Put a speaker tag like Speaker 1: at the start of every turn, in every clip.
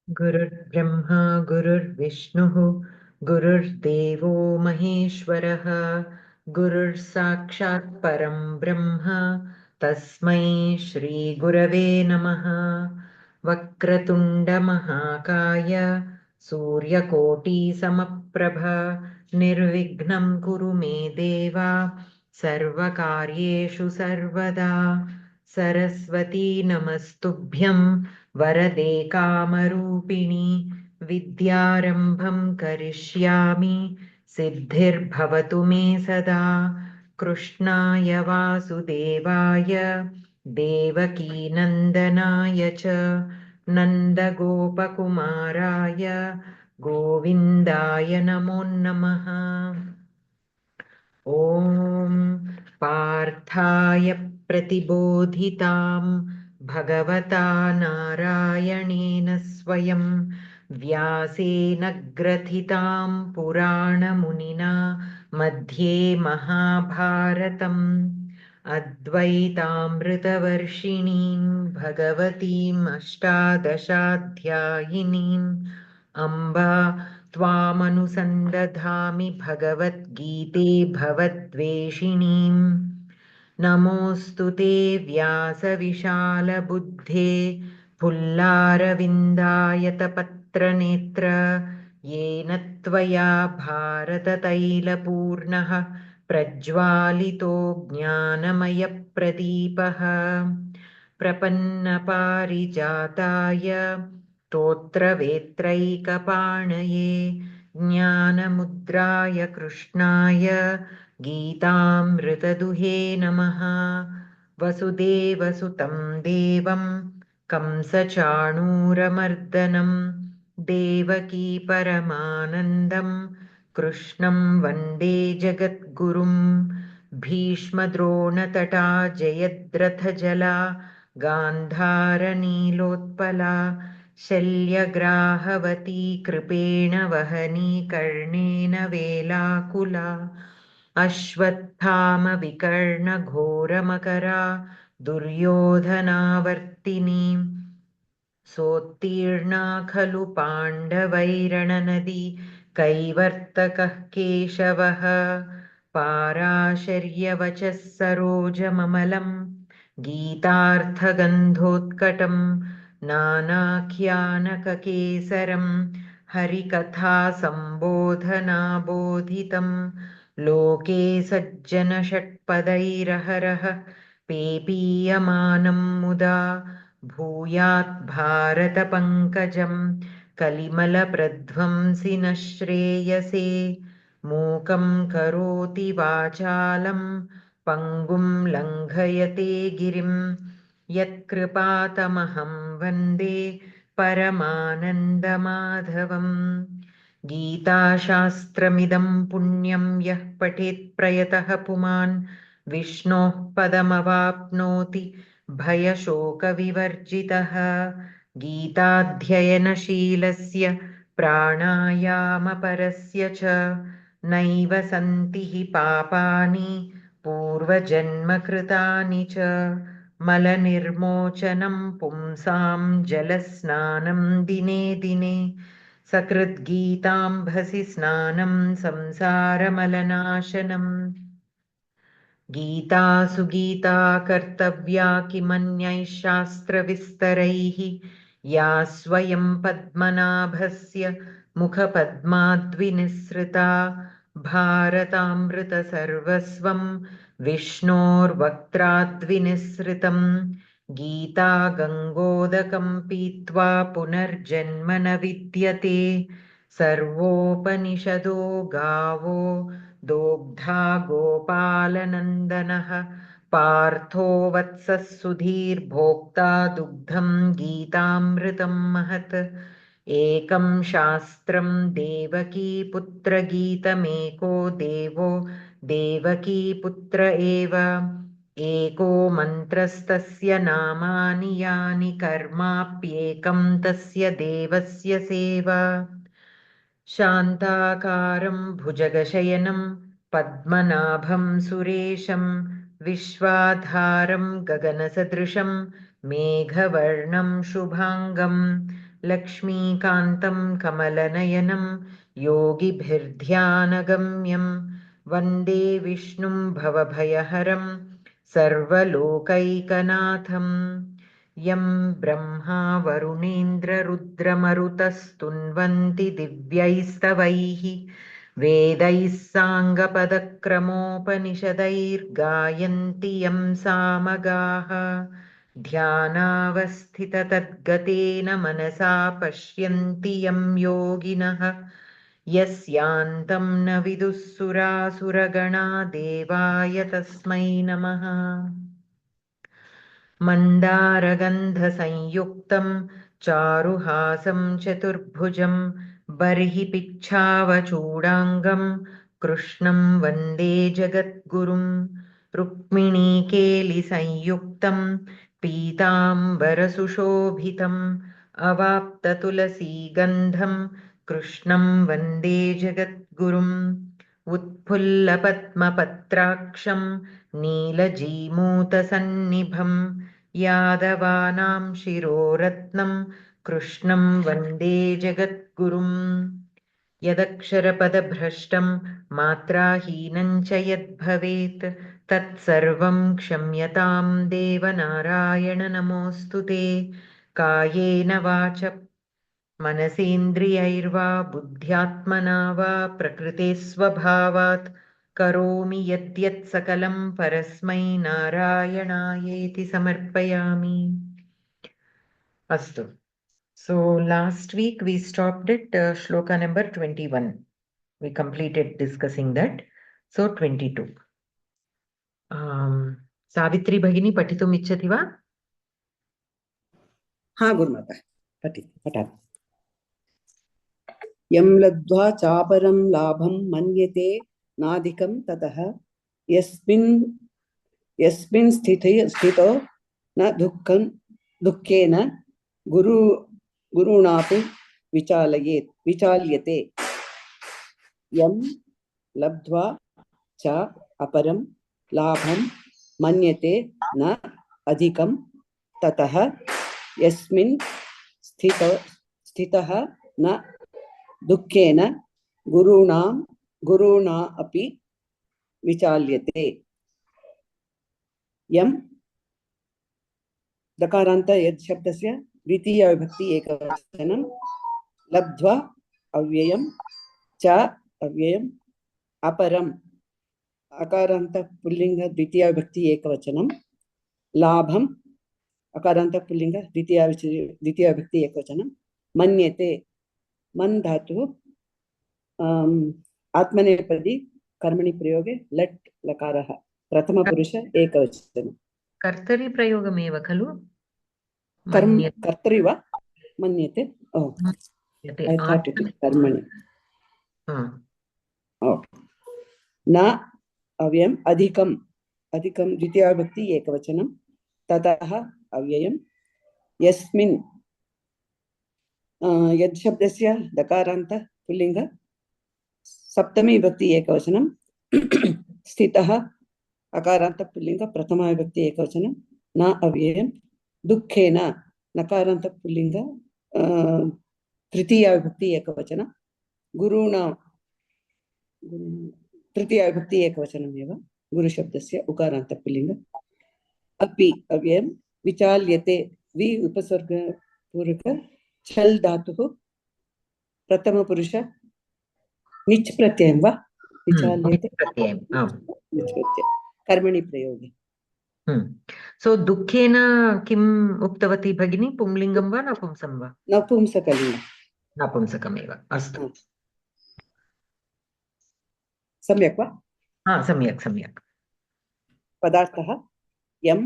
Speaker 1: गुरुर्ब्रह्मा गुरुर्विष्णुः गुरुर्देवो महेश्वरः गुरुर्साक्षात् परं ब्रह्म तस्मै श्रीगुरवे नमः। वक्रतुण्डमहाकाय सूर्यकोटिसमप्रभ निर्विघ्नं कुरु मे देव सर्वकार्येषु सर्वदा। सरस्वती नमस्तुभ्यं वरदे कामरूपिणि विद्यारम्भं करिष्यामि सिद्धिर्भवतु मे सदा। कृष्णाय वासुदेवाय देवकीनन्दनाय च नन्दगोपकुमाराय गोविन्दाय नमो नमः। ॐ पार्थाय प्रतिबोधितां भगवता नारायणेन स्वयं व्यासेन ग्रथितां पुराणमुनिना मध्ये महाभारतम् अद्वैतामृतवर्षिणीं भगवतीम् अष्टादशाध्यायिनीम् अम्बा त्वामनुसन्दधामि भगवद्गीते भवद्वेषिणीम्। नमोऽस्तु ते व्यासविशालबुद्धे पुल्लारविन्दायतपत्रनेत्र येन त्वया भारततैलपूर्णः प्रज्वालितो ज्ञानमयप्रदीपः। प्रपन्नपारिजाताय स्तोत्रवेत्रैकपाणये ज्ञानमुद्राय कृष्णाय गीतामृतदुहे नमः। वसुदेवसुतं देवं कंसचाणूरमर्दनं देवकी परमानन्दं कृष्णं वन्दे जगद्गुरुं। भीष्मद्रोणतटा जयद्रथजला गान्धारनीलोत्पला शल्यग्राहवती कृपेण वहनी कर्णेन वेलाकुला अश्वत्थामविकर्णघोरमकरा दुर्योधनावर्तिनी सोत्तीर्णा खलु पाण्डवैरणनदी कैवर्तकः केशवः पाराशर्यवचः सरोजममलं गीतार्थगन्धोत्कटं नानाख्यानककेसरं हरिकथासम्बोधनाबोधितं लोके सज्जनषट्पदैरहरः पेपीयमानं मुदा भूयात् भारतपङ्कजं कलिमलप्रध्वंसिनः श्रेयसे। मूकं करोति वाचालं पङ्गुं लङ्घयते गिरिं यत्कृपातमहं वन्दे परमानन्दमाधवम्। गीताशास्त्रमिदं पुण्यं यः पठेत् प्रयतः पुमान् विष्णोः पदमवाप्नोति भयशोकविवर्जितः। गीताध्ययनशीलस्य प्राणायामपरस्य च नैव सन्ति हि पापानि पूर्वजन्मकृतानि च। मलनिर्मोचनं पुंसां जलस्नानं दिने दिने सकृद्गीताम्भसि स्नानं संसारमलनाशनम्। गीता सुगीता कर्तव्या किमन्यैः शास्त्रविस्तरैः या स्वयं पद्मनाभस्य मुखपद्माद्विनिसृता भारतामृतसर्वस्वं विष्णोर्वक्त्राद्विनिसृतं। गीता गङ्गोदकं पीत्वा पुनर्जन्म न विद्यते सर्वोपनिषदो गावो दोग्धा गोपालनन्दनः पार्थो वत्सः सुधीर्भोक्ता दुग्धं गीतामृतं महत्। एकं शास्त्रं देवकीपुत्रगीतमेको देवो देवकीपुत्र एव एको मन्त्रस्तस्य नामानि यानि कर्माप्येकं तस्य देवस्य सेवा। शान्ताकारं भुजगशयनं पद्मनाभं सुरेशं विश्वाधारं गगनसदृशं मेघवर्णं शुभाङ्गं लक्ष्मीकान्तं कमलनयनं योगिभिर्ध्यानगम्यं वन्दे विष्णुं भवभयहरं सर्वलोकैकनाथं यं ब्रह्मा वरुणेन्द्ररुद्रमरुतस्तुन्वन्ति दिव्यैस्तवैः वेदैः साङ्गपदक्रमोपनिषदैर्गायन्ति यं सामगाः ध्यानावस्थिततद्गतेन मनसा पश्यन्ति यं योगिनः यस्यान्तं न विदुः सुरासुरगणा देवाय तस्मै नमः। मन्दारगन्धसंयुक्तं चारुहासं चतुर्भुजं बर्हि पिच्छावचूडाङ्गं कृष्णं वन्दे जगद्गुरुं रुक्मिणीकेलिसंयुक्तं पीताम्बरसुशोभितम् अवाप्ततुलसीगन्धं कृष्णं वन्दे जगद्गुरुम् उत्फुल्लपद्मपत्राक्षं नीलजीमूतसन्निभं यादवानां शिरोरत्नं कृष्णं वन्दे जगद्गुरुम् यदक्षरपदभ्रष्टं मात्राहीनं च यद्भवेत् तत्सर्वं क्षम्यतां देवनारायण नमोऽस्तु ते। कायेन वाच मनसेन्द्रियैर्वा बुद्ध्यात्मना वा प्रकृते स्वभावात् करोमि यद्यत् सकलं परस्मै नारायणायेति समर्पयामि। अस्तु. So last week we stopped at shloka number 21. We completed discussing that. So 22. Savitri Bhagini पठितुम् इच्छति वा?
Speaker 2: हाँ गुरुमाता पठामि। यं लब्ध्वा चापरं लाभं मन्यते नाधिकं ततः यस्मिन् स्थितो न दुःखेन गुरुणापि विचाल्यते। यं लब्ध्वा च अपरं लाभं मन्यते न अधिकं ततः यस्मिन् स्थितः न दुःखेन गुरुणा अपि विचाल्यते। यं दकारान्त यद् शब्दस्य द्वितीय विभक्ति एकवचनं लब्ध्वा अव्ययं च अव्ययम् अपरम् अकारान्त पुल्लिंग द्वितीय विभक्ति एकवचनं लाभम् अकारान्त पुल्लिंग द्वितीय विभक्ति एकवचनं मन्यते मन धातु आत्मनेपदी कर्मणि प्रयोगे लट् लकारः प्रथम पुरुष एकवचनं
Speaker 1: कर्तरि प्रयोगमेव खलु?
Speaker 2: कर्तरि वा मन्यते? I thought it is कर्मणि। न अव्ययम् अधिकं द्वितीय विभक्ति एकवचनं ततः अव्ययं यस्मिन् यद् शब्दस्य दकारान्त पुल्लिंग सप्तमी विभक्ति एकवचनं स्थितः अकारान्त पुल्लिंग प्रथमा विभक्ति एकवचनं न अव्ययं दुःखेन नकारान्त पुल्लिंग तृतीया विभक्ति एकवचनं गुरुणा तृतीया विभक्ति एकवचनमेव गुरुशब्दस्य उकारान्त पुल्लिंग अपि अव्ययं विचाल्यते वि उपसर्ग पूर्वक छल धातुः प्रथम पुरुष निच् प्रत्ययं वा विचाल्यते निच् प्रत्यय कर्मणि प्रयोगे।
Speaker 1: सो दुःखेन किम् उक्तवती भगिनी? पुंलिङ्गं वा नपुंसं वा?
Speaker 2: नपुंसकलिङ्गं।
Speaker 1: नपुंसकमेव। अस्तु,
Speaker 2: सम्यक् वा?
Speaker 1: सम्यक्।
Speaker 2: पदार्थः यम्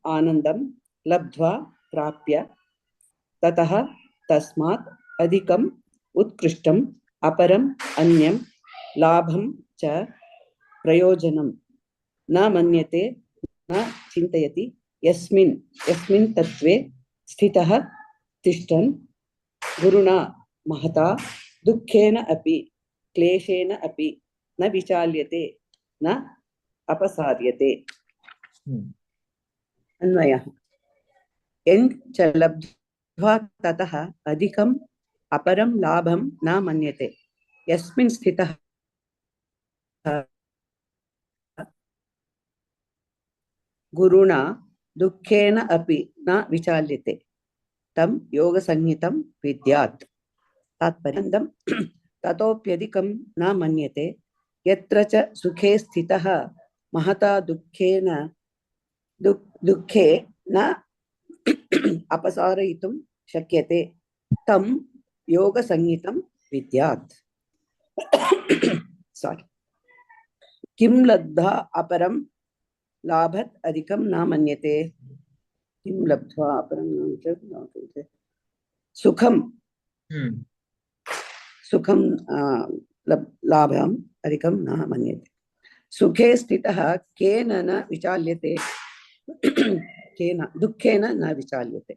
Speaker 2: आनन्दं लब्ध्वा प्राप्य ततः तस्मात् अधिकम् उत्कृष्टम् अपरम् अन्यं लाभं च प्रयोजनं न मन्यते न चिन्तयति यस्मिन् तत्त्वे स्थितः तिष्ठन् गुरुणा महता दुःखेन अपि क्लेशेन अपि न विचाल्यते न अपसार्यते। अन्वयः यं च ततः अधिकम् अपरं लाभं न मन्यते यस्मिन् स्थितः गुरुणा दुःखेन अपि न विचाल्यते तं योगसंज्ञितं विद्यात् तात्पर्यं ततोप्यधिकं न मन्यते यत्र च सुखे स्थितः महता दुःखे न अपसारयितुं शक्यते तं योगसंज्ञितं विद्यात् सॉरी किं लब्धा अपरं लाभत् अधिकं न मन्यते किं लब्ध्वा अपरं सुखं सुखं लाभम् अधिकं न मन्यते सुखे स्थितः केन न विचाल्यते केन दुःखेन न विचाल्यते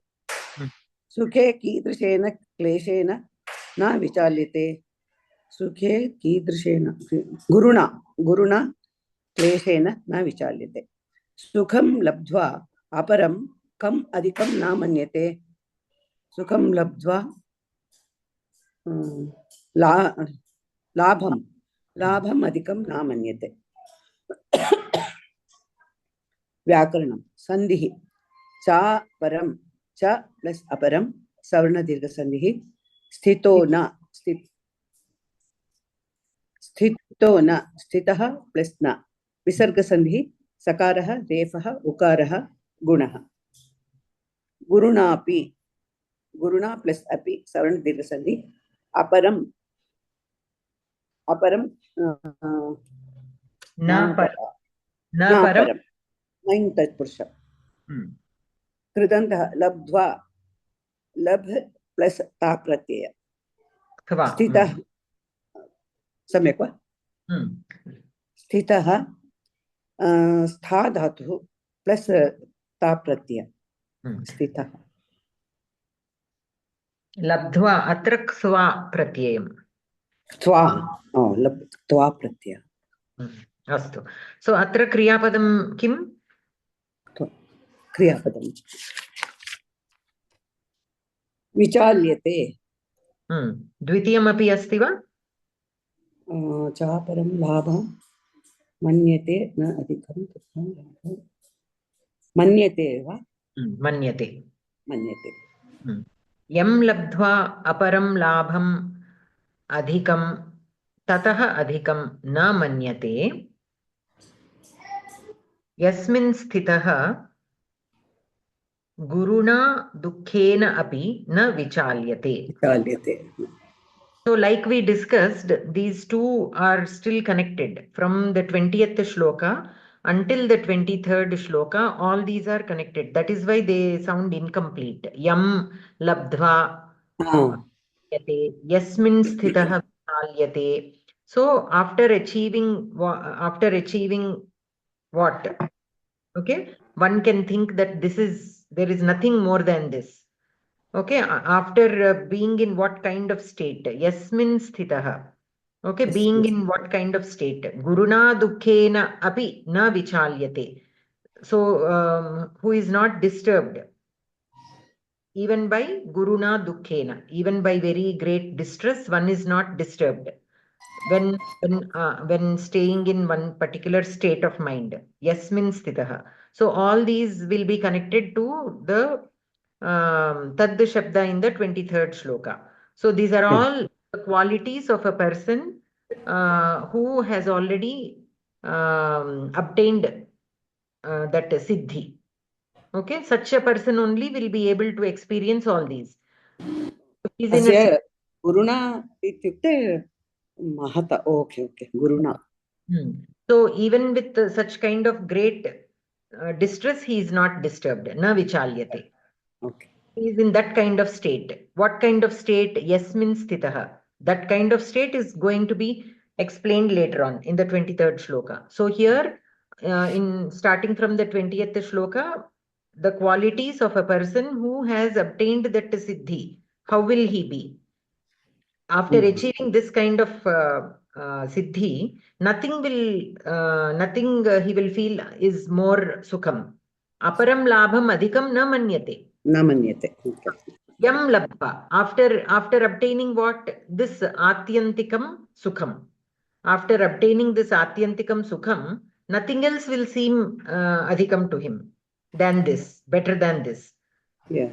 Speaker 2: सुखे कीदृशेन क्लेशेन न विचाल्यते सुखे कीदृशेन गुरुणा क्लेशेन न विचाल्यते सुखं लब्ध्वा अपरं कम अधिकं न मन्यते सुखं लब्ध्वा लाभम् अधिकं न मन्यते व्याकरणं संधिः च परं च प्लस अपरं सवर्ण दीर्घ संधिः स्थितो न स्थितो न स्थितः प्लस न विसर्ग संधिः सकारः रेफः उकारः गुणः गुरुणापि गुरुणा प्लस अपि सवर्ण दीर्घ संधि अपरं न परं नैन् तत्पुरुष कृदन्तः लब्ध्वा लभ प्लस ता प्रत्यय स्थितः सम्यक् वा स्थितः स्था धातुः प्लस ता प्रत्यय स्थितः
Speaker 1: लब्ध्वा अत्र क्स्वा प्रत्ययम्
Speaker 2: त्वा प्रत्यय
Speaker 1: अस्तु सो अत्र क्रियापदं किम्
Speaker 2: क्रियापदं विचाल्यते
Speaker 1: द्वितीयमपि अस्ति वा
Speaker 2: चापरं लाभं मन्यते न अधिकं मन्यते वा
Speaker 1: मन्यते
Speaker 2: मन्यते
Speaker 1: यं लब्ध्वा अपरं लाभम् अधिकं ततः अधिकं न मन्यते यस्मिन् स्थितः गुरुणा दुःखेन अपि न विचाल्यते So like we discussed, these two are still connected from the 20th shloka until the 23rd shloka. All these are connected. That is why they sound incomplete. Yam labdhva yasmin sthitah vichalyate. So after achieving what? Okay, one can think that there is nothing more than this. Okay, after being in what kind of state? Yasmin sthitah. Okay, being in what kind of state? Guruna dukkhena api na vichalyate. So, who is not disturbed? Even by Guruna dukkhena, even by very great distress, one is not disturbed. When staying in one particular state of mind. Yasmin sthitah. So, all these will be connected to the Tad Shabda in the 23rd shloka. So these are all the qualities of a person who has already obtained that siddhi. Okay, such a person only will be able to experience all these.
Speaker 2: Guruna ityukte mahata. Okay, Guruna.
Speaker 1: So even with such kind of great distress, he is not disturbed. Na vichalyate.
Speaker 2: Okay.
Speaker 1: He is in that kind of state. What kind of state? Yasmin sthitah. That kind of state is going to be explained later on in the 23rd shloka. So here, in starting from the 20th shloka, the qualities of a person who has obtained that siddhi, how will he be? After achieving this kind of siddhi, nothing he will feel is more sukham. Aparam labham adhikam na manyate.
Speaker 2: Na manyate. Okay.
Speaker 1: Yam labha. After obtaining what? This atyantikam sukham. After obtaining this atyantikam sukham, nothing else will seem adhikam to him than this, better than this.
Speaker 2: Yeah.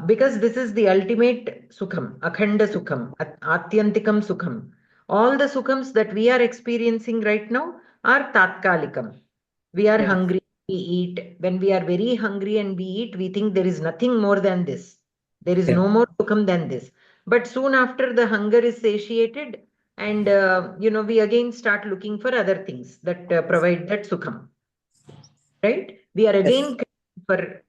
Speaker 1: Because this is the ultimate sukham, akhanda sukham, atyantikam sukham. All the sukhams that we are experiencing right now are tatkalikam. We are
Speaker 2: Yeah.
Speaker 1: hungry, we eat. When we are very hungry and we eat, we think there is nothing more than this. There is no more sukham than this. But soon after the hunger is satiated, and we again start looking for other things that provide that sukham. Right? We are again for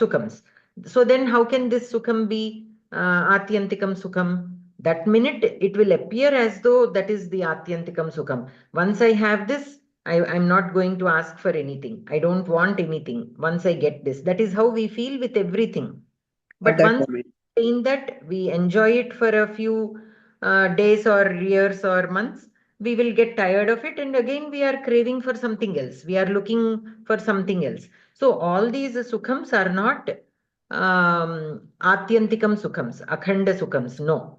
Speaker 1: sukhams. So then how can this sukham be atyantikam sukham? That minute it will appear as though that is the atyantikam sukham. Once I have this, I'm not going to ask for anything. I don't want anything once I get this. That is how we feel with everything.
Speaker 2: At
Speaker 1: But
Speaker 2: that
Speaker 1: once
Speaker 2: moment.
Speaker 1: in that we enjoy it for a few days or years or months, we will get tired of it, and again we are craving for something else. We are looking for something else. So all these sukhams are not atyantikam sukhams, akhanda sukhams. No,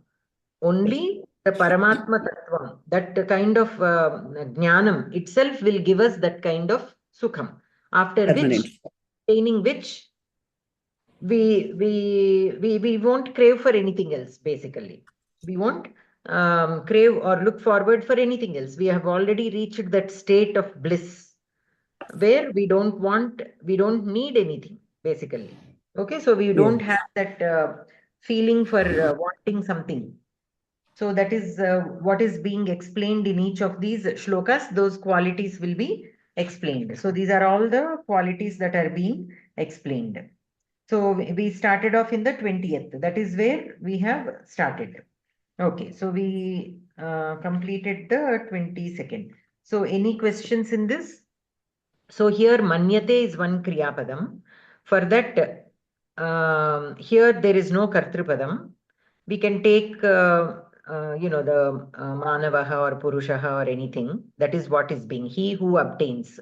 Speaker 1: only the Paramatma Tattvam, that kind of jnanam itself will give us that kind of sukham. After
Speaker 2: Permanent.
Speaker 1: which, attaining which, we won't crave for anything else. Basically, we won't crave or look forward for anything else. We have already reached that state of bliss where we don't need anything, basically. Okay, so we don't have that feeling for wanting something. So that is what is being explained in each of these shlokas. Those qualities will be explained. So these are all the qualities that are being explained. So we started off in the 20th. That is where we have started. Okay, so we completed the 22nd. So any questions in this? So here manyate is one kriya padam. For that, here there is no kartrupadam. We can take, the manavaha or purushaha or anything. That is what is being, he who obtains.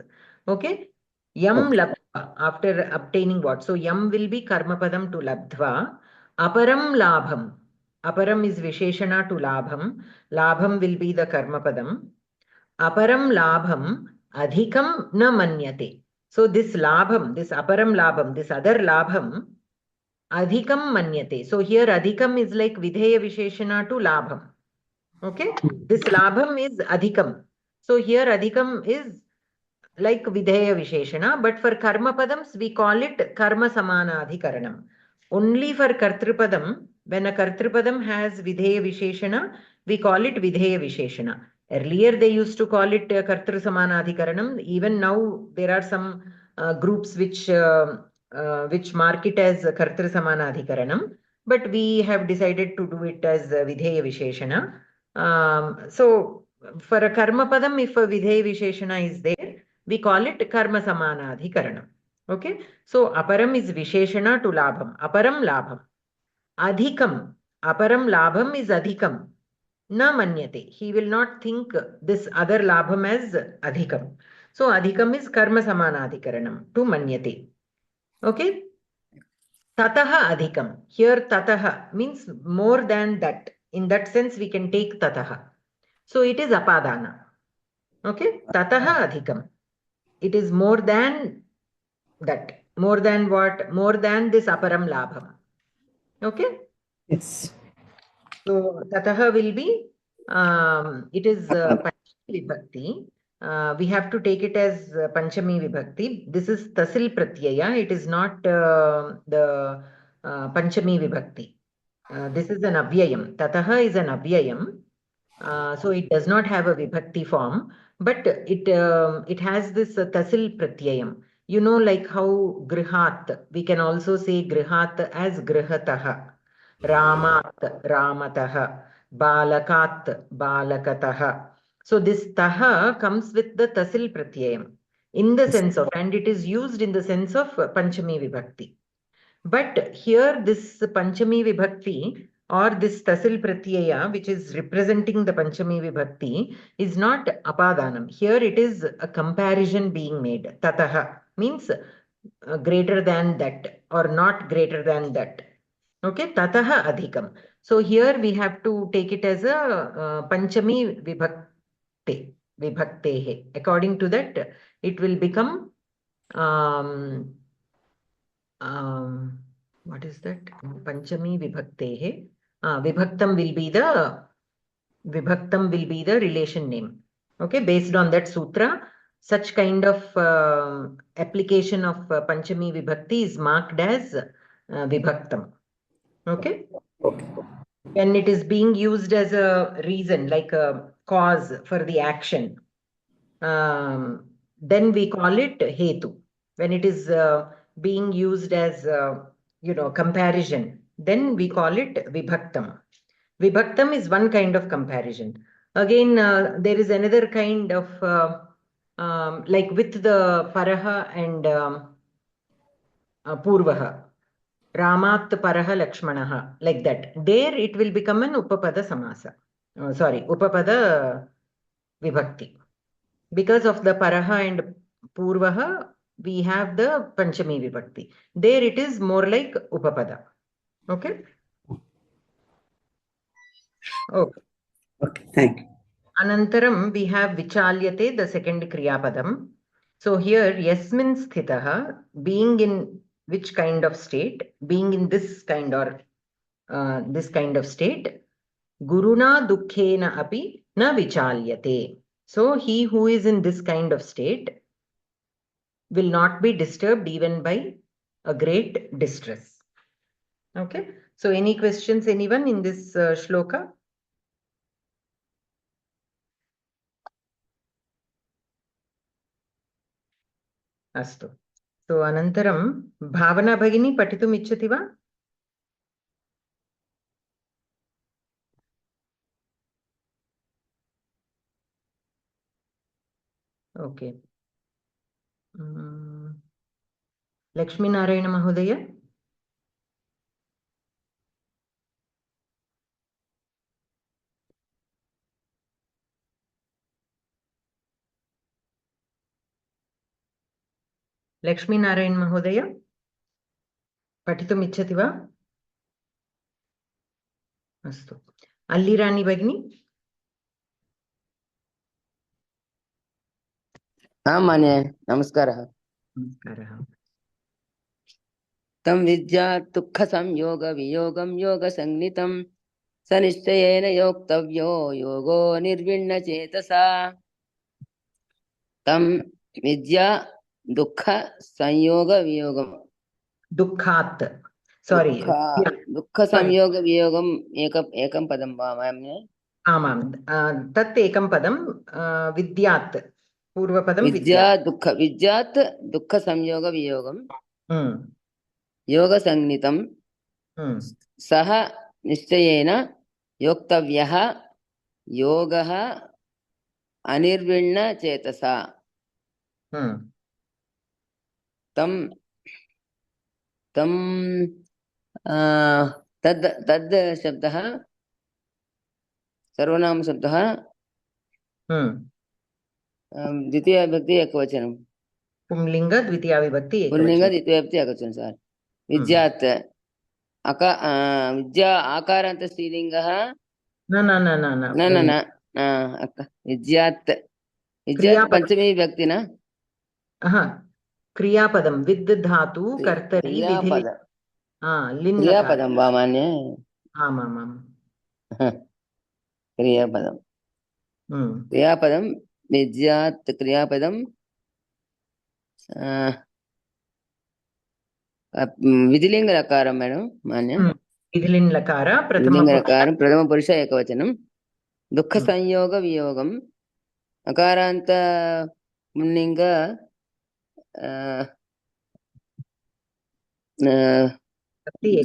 Speaker 1: Okay. Yam labdva, after obtaining what? So yam will be karma padam to labdva. Aparam labham. Aparam is visheshana to labham. Labham will be the karma padam. Aparam labham adhikam na manyate. So this labham, this aparam labham, this other labham, adhikam manyate. So here adhikam is like vidheya visheshana to labham. Okay. This labham is adhikam. So here adhikam is like vidheya visheshana, but for karma padams we call it karma samana adhikaranam. Only for kartrupadam, when a kartrupadam has vidheya visheshana, we call it vidheya visheshana. Earlier they used to call it kartru samana adhikaranam. Even now there are some groups which mark it as kartru samana adhikaranam, but we have decided to do it as vidheya visheshana. So for a karma padam, if a vidheya visheshana is there, we call it karma samana adhikaranam. Okay. So aparam is visheshana to labham. Aparam labham. Adhikam. Aparam labham is adhikam. Na manyate. He will not think this other labham as adhikam. So adhikam is karma samana adhikaranam to manyate. Okay. Tataha adhikam. Here tataha means more than that. In that sense, we can take tataha. So it is apadana. Okay. Tataha adhikam. It is more than that. More than what? More than this aparam labham. Okay.
Speaker 2: Yes.
Speaker 1: So tataha will be, it is Panchami Vibhakti. We have to take it as Panchami Vibhakti. This is Tasil Pratyaya. It is not the Panchami Vibhakti. This is an Avyayam. Tataha is an Avyayam. So it does not have a Vibhakti form, but it has this Tasil Pratyayam. You know, like how Grihat, we can also say Grihat as Grihataha. Ramat, Ramataha, Balakat, Balakataha. So this taha comes with the tasil pratyayam in the sense of, and it is used in the sense of Panchami Vibhakti. But here this Panchami Vibhakti or this tasil pratyaya, which is representing the Panchami Vibhakti, is not apadanam. Here it is a comparison being made. Tataha means greater than that or not greater than that. Okay, tataha adhikam. So here we have to take it as a panchami vibhaktehe. According to that, it will become what is that? Panchami vibhaktehe. Vibhaktam will be the relation name. Okay, based on that sutra, such kind of application of Panchami Vibhakti is marked as Vibhaktam. Okay.
Speaker 2: Okay.
Speaker 1: When it is being used as a reason, like a cause for the action, then we call it Hetu. When it is being used as, comparison, then we call it Vibhaktam. Vibhaktam is one kind of comparison. Again, there is another kind of, like with the Paraha and Purvaha. Ramat Paraha Lakshmanaha, like that. There it will become an Upapada Samasa. Upapada Vibhakti. Because of the Paraha and Purvaha, we have the Panchami Vibhakti. There it is more like Upapada. Okay? Okay.
Speaker 2: Okay, thank you.
Speaker 1: Anantaram, we have Vichalyate, the second Kriya Padam. So here, Yasmin Sthitaha, being in which kind of state? Being in this kind or this kind of state. Guruna Dukkhena api na Vichalyate. So he who is in this kind of state will not be disturbed even by a great distress. Okay. So any questions, anyone in this shloka? Astu. So Anantaram, Bhavana Bhagini Patitum Ichchati va? Okay. Lakshmi Narayana Mahodaya? Lakshmi Narayana Mahodaya? Patitum Ichchati va? Astu. Allirani Bhagini?
Speaker 3: मान्य नमस्कारः।
Speaker 1: Namaskaraha.
Speaker 3: तं विद्या दुःख संयोग वियोगं योग संज्ञितं स निश्चयेन योक्तव्यो योगो निर्विण्ण चेतसा। तं विद्या दुःख संयोग वियोगं
Speaker 1: Dukkhat. Sorry.
Speaker 3: दुःख संयोग वियोगं एकं पदं वा मान्य?
Speaker 1: आमां तत् एकं पदं विद्यात् पूर्वपदं
Speaker 3: विद्यात् दुःख संयोग वियोगं योग संज्ञितं सः निश्चयेन योक्तव्यः योगः अनिर्विण्ण चेतसा। तं तं तद् शब्दः सर्वनाम शब्दः द्वितीया विभक्ति एकवचनं
Speaker 1: पुंलिंग द्वितीया विभक्ति
Speaker 3: पुल्लिंग
Speaker 1: एकवचनं
Speaker 3: द्वितीया विभक्ति एकवचनं सार विद्यात् विद्या आकारान्त स्त्रीलिङ्गः
Speaker 1: न न न न
Speaker 3: न न न विद्यात् विद्यात् पंचमी विभक्ति न
Speaker 1: क्रियापदं विद् धातु कर्तरि विधि लिन्
Speaker 3: क्रियापदं वा मान्य?
Speaker 1: आमामां
Speaker 3: क्रियापदं क्रियापदं विद्यात् क्रियापदं विधिलिङ्गलकारं मैडम मान्य?
Speaker 1: विधिलिङ्लकार
Speaker 3: विधिलिङ्गलकारं प्रथमपुरुष एकवचनं दुःख संयोग वियोगम् अकारान्त पुल्लिङ्ग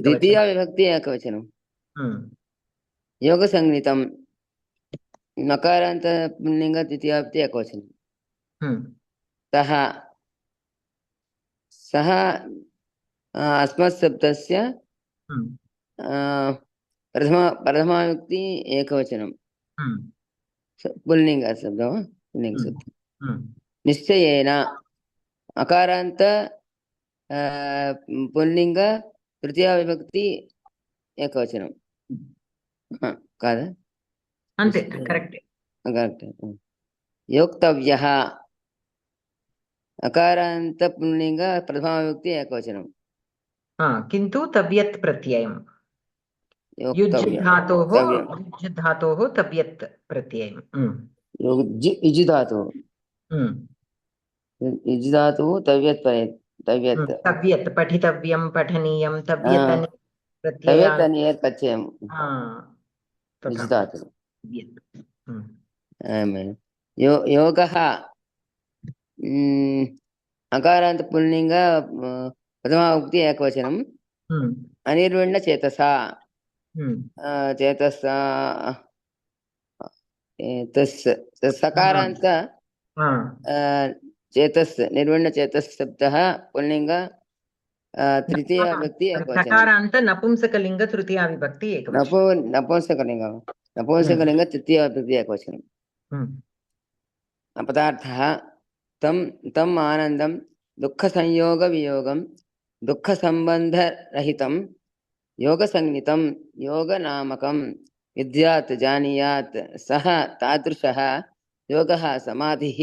Speaker 3: द्वितीया विभक्ति एकवचनं योग संज्ञितं नकारान्त पुल्लिङ्ग द्वितीया विभक्ति एकवचनं सः सः अस्मत् शब्दस्य प्रथमा विभक्ति एकवचनं पुल्लिङ्ग शब्दः वा पुल्लिङ्ग शब्दः निश्चयेन अकारान्त पुल्लिङ्ग तृतीया विभक्ति ఏకవచనం కాదా?
Speaker 1: అంతే, కరెక్ట్.
Speaker 3: కరెక్ట్. యోక్తవ్యః అకారాంత పుల్లింగ ప్రథమా విభక్తి ఏకవచనం.
Speaker 1: किन्तु तव्यत् प्रत्ययम् युज्
Speaker 3: యోక్తవ్యం
Speaker 1: धातोः
Speaker 3: యోక్తవ్యం
Speaker 1: युज् धातोः तव्यत् प्रत्ययम्
Speaker 3: యుజ్ ధాతువు యుజ్ ధాతువు తవ్యత్ తవ్యత్
Speaker 1: तव्यत् पठितव्यं पठनीयं तव्यत्
Speaker 3: తవ్యత్
Speaker 1: प्रत्ययान्
Speaker 3: అని ప్రత్యయం యుజ్
Speaker 1: तथा
Speaker 3: ధాతువు.
Speaker 1: तव्यत्।
Speaker 3: యోగః అకారాంత పుల్లింగ ప్రథమా విభక్తి ఏకవచనం. అనిర్విణ చేతసా చేతసా సకారాంత చేతస్ నిర్విణ చేతస్ శబ్దः పుల్లింగ తృతీయ విభక్తి ఏకవచనం.
Speaker 1: సకారాంత నపుంసకలింగ తృతీయ విభక్తి ఏకవచనం.
Speaker 3: నపుంసకలింగ తృతీయ విభక్తి ఏకవచనం. పదార్థः తం ఆనందం దుఃఖ సంయోగ వియోగం దుఃఖ సంబంధ రహితం యోగ సంజ్ఞితం యోగ నామకం విద్యాత్ జానీయాత్ సహ తాదృశః యోగః సమాధిః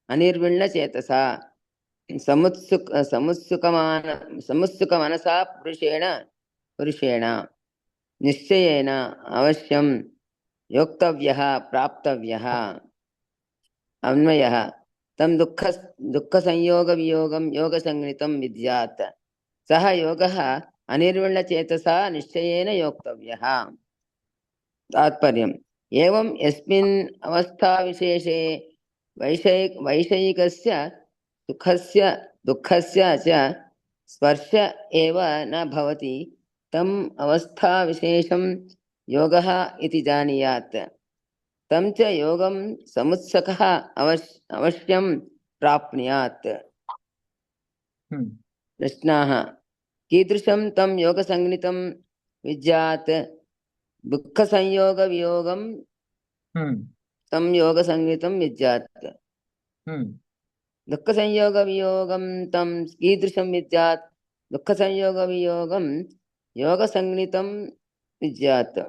Speaker 3: అనిర్విణ చేతసా సముత్సుక మనసా పురుషేణ నిశ్చయేన అవశ్యం యోక్తవ్యః ప్రాప్తవ్యః. అన్వయః తం దుఃఖ సంయోగ వియోగం యోగ సంజ్ఞితం విద్యాత్ సహ యోగః అనిర్విణ చేతసా నిశ్చయేన యోక్తవ్యః. తాత్పర్యం ఏవం యస్మిన్ అవస్థా విశేషే వైషయికస్య సుఖస్య దుఃఖస్య చ స్పర్శ ఏవ న భవతి తం అవస్థా విశేషం యోగః ఇతి జానీయాత్ తం చ యోగం సముత్సకః అవశ్యం ప్రాప్నుయాత్. ప్రశ్నాః కీదృశం తం యోగ సంజ్ఞితం విద్యాత్ దుఃఖ సంయోగ వియోగం తం యోగ సంజ్ఞితం విద్యాత్ దుఃఖ సంయోగ వియోగం తం కీదృశం విద్యాత్ దుఃఖ సంయోగ వియోగం యోగ సంజ్ఞితం విద్యాత్.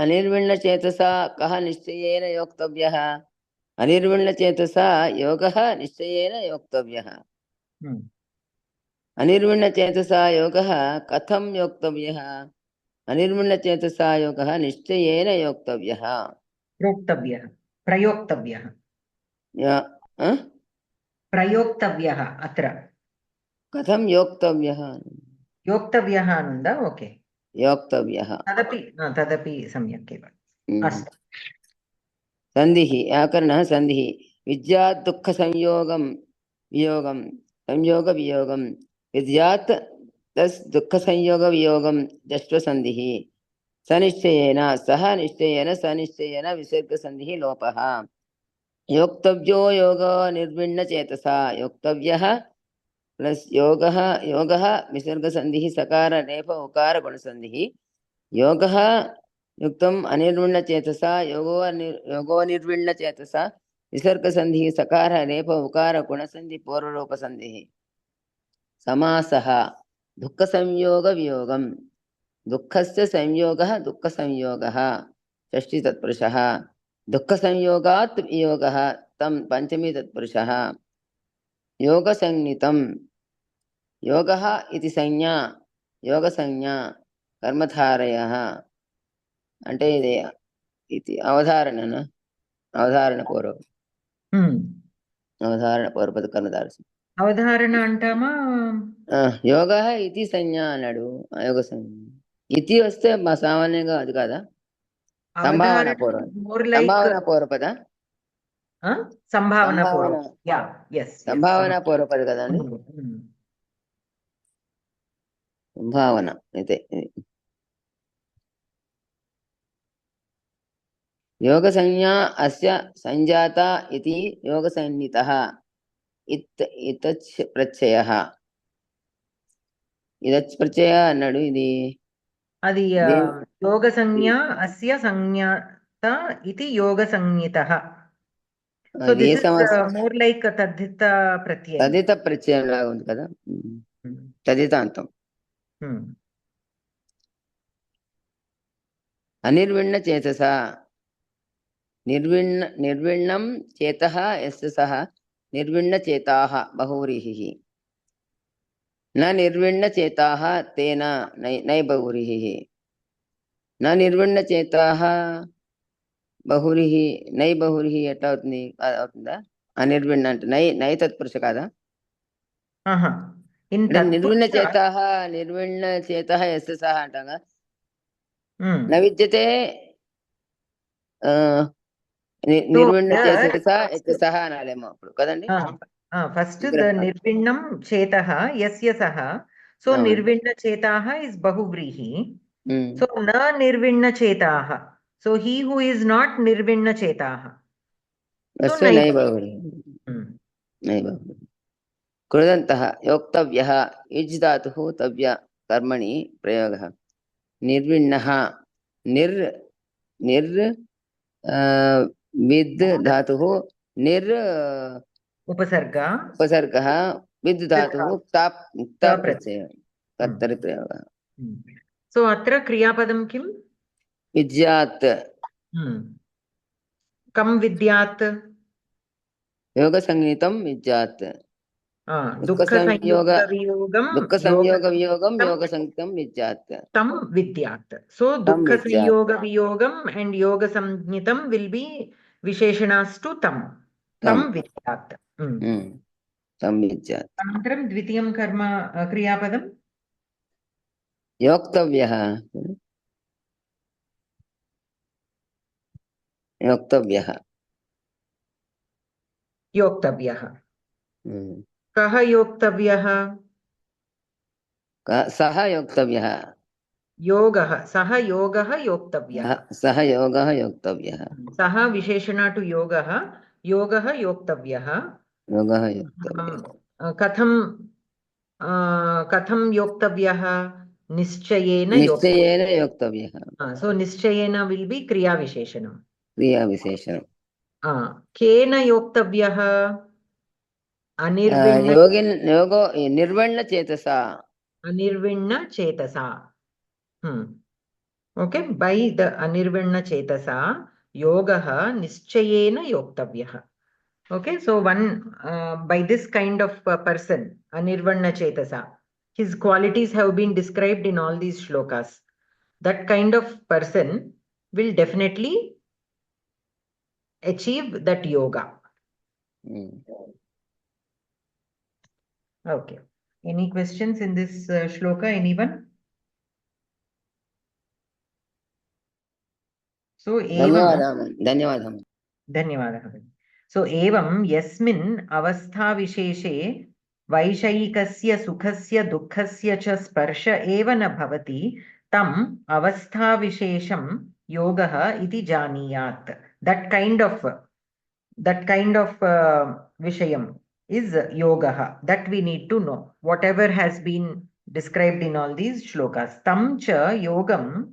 Speaker 3: అనిర్విణ చేతసా కః నిశ్చయేన యోక్తవ్యః అనిర్విణ చేతసా యోగః నిశ్చయేన యోక్తవ్యః. అనిర్విణ చేతసా యోగః కథం యోక్తవ్యః అనిర్విణ చేతసా యోగః నిశ్చయేన యోక్తవ్యః.
Speaker 1: ప్రయోక్తవ్యః అత్ర
Speaker 3: కథం యోక్తవ్యః
Speaker 1: యోక్తవ్యః అనుందా? ఓకే,
Speaker 3: యోక్తవ్యః
Speaker 1: తదపి సమ్యక్ ఏవ. అస్తు.
Speaker 3: సంధిః వ్యాకరణः సంధిః విద్యాత్ దుఃఖ సంయోగం వియోగం సంయోగ వియోగం విద్యాత్ తస్ దుఃఖ సంయోగ వియోగం జస్వ సంధిః సనిశ్చయేన సహ నిశ్చయేన సనిశ్చయేన విసర్గ సంధిః లోపః. యోక్తవ్యో యోగో నిర్విణ చేతసా యోక్తవ్యః ప్లస్ యోగః విసర్గ సంధిః సకార రేఫ ఉకార గుణ సంధిః యోగః యుక్తం అనిర్విణ చేతసా యోగో నిర్విణ చేతసా విసర్గ సంధిః సకార రేఫ ఉకార గుణ సంధి పూర్వరూప సంధిః. సమాసః దుఃఖ సంయోగ వియోగం దుఃఖస్య సంయోగః దుఃఖ సంయోగః షష్ఠీ తత్పురుషः దుఃఖ సంయోగాత్ వియోగః తం పంచమీ తత్పురుషः. యోగ సంజ్ఞితం యోగః ఇది సంజ్ఞా యోగ సంజ్ఞా కర్మధారయః అంటే ఇది అవధారణ పూర్వక అవధారణ పూర్వపద కర్మధార
Speaker 1: అవధారణ అంటామా?
Speaker 3: యోగః ఇది సంజ్ఞ అన్నాడు. యోగ సంజ్ఞ ఇది వస్తే మా సామాన్యంగా అది కాదా? సంభావన పూర్వపద
Speaker 1: సంభావన
Speaker 3: పూర్వపద కదండి. సంభావన అయితే యోగ సంజ్ఞా అస్య సంజాత ఇది యోగ సంజ్ఞితః ఇతచ్ ప్రత్యయః. ఇదచ్ ప్రత్యయ అన్నాడు. ఇది
Speaker 1: అది యోగ సంజ్ఞా అస్య సంజ్ఞాత ఇది యోగ సంజ్ఞితః. So this is more like తద్ధిత ప్రత్యయం.
Speaker 3: తదిత ప్రత్యయం లాగా ఉంది కదా, తదితాంతం. अनिर्विण्णचेतसा निर्विण्णं चेतः यस्य सः निर्विण्णचेताः बहुव्रीहिः न निर्विण्णचेताः तेन नै बहुव्रीहिः न निर्विण्णचेताः बहुव्रीहि नै बहुव्रीहि ఎట్లా అవుతుందా అనిర్విణ్ణ అంటే నై తత్పురుష కాదా
Speaker 1: In
Speaker 3: అంటే
Speaker 1: Tatpurusha,
Speaker 3: నిర్విణ్ణ చేతః యస్య సహ అంటాగా న విద్యతే నిర్విణ్ణ చేతస సహ అనాలేమో అప్పుడు కదండి
Speaker 1: first the nirvinnam chetaha yasya saha. So nirvinna chetaha is bahuvrihi. So na nirvinna chetaha. So he who is not nirvinna chetaha. So
Speaker 3: నై బహువ్రీహి నై బహువ్రీహి कृदन्तः योक्तव्यः इज् धातुः तव्य कर्मणि प्रयोगः निर्विण्णः निर् विद् धातुः उपसर्गः विद् धातुः क्ताप् प्रत्ययः कर्तरि प्रयोगः
Speaker 1: So अत्र क्रियापदं किम्
Speaker 3: विद्यात्
Speaker 1: कं विद्यात्
Speaker 3: योगसंज्ञितं विद्यात्
Speaker 1: दुःखसंयोगवियोगं
Speaker 3: योगसंज्ञितं विद्यात्
Speaker 1: तं विद्यात्. So दुःखसंयोगवियोगं and योगसंज्ञितं will be विशेषणास् to तं विद्यात्.
Speaker 3: तं विद्यात्
Speaker 1: अनन्तरं द्वितीयं कर्म क्रियापदं
Speaker 3: योक्तव्यः
Speaker 1: कः योक्तव्यः
Speaker 3: सः योक्तव्यः
Speaker 1: सः योगः योक्तव्यः सः विशेषण टु योगः योक्तव्यः कथं योक्तव्यः निश्चयेन
Speaker 3: योक्तव्यः
Speaker 1: so निश्चयेन will be क्रियाविशेषणं cane योक्तव्यः निर्विण्णचेतसा okay by the anirvinnachetasa yogah nischayena yoktavyaha. Okay, so one by this kind of person anirvinnachetasa, his qualities have been described in all these shlokas. That kind of person will definitely achieve that yoga. Okay, any questions in this shloka, anyone? So धन्यवादः. So एवं यस्मिन् अवस्था विशेषे वैषयिकस्य सुखस्य दुःखस्य च स्पर्श एव न भवति तम् अवस्था विशेषं योगः इति जानीयात्. That kind of vishayam is yogah, that we need to know. Whatever has been described in all these shlokas, tam cha yogam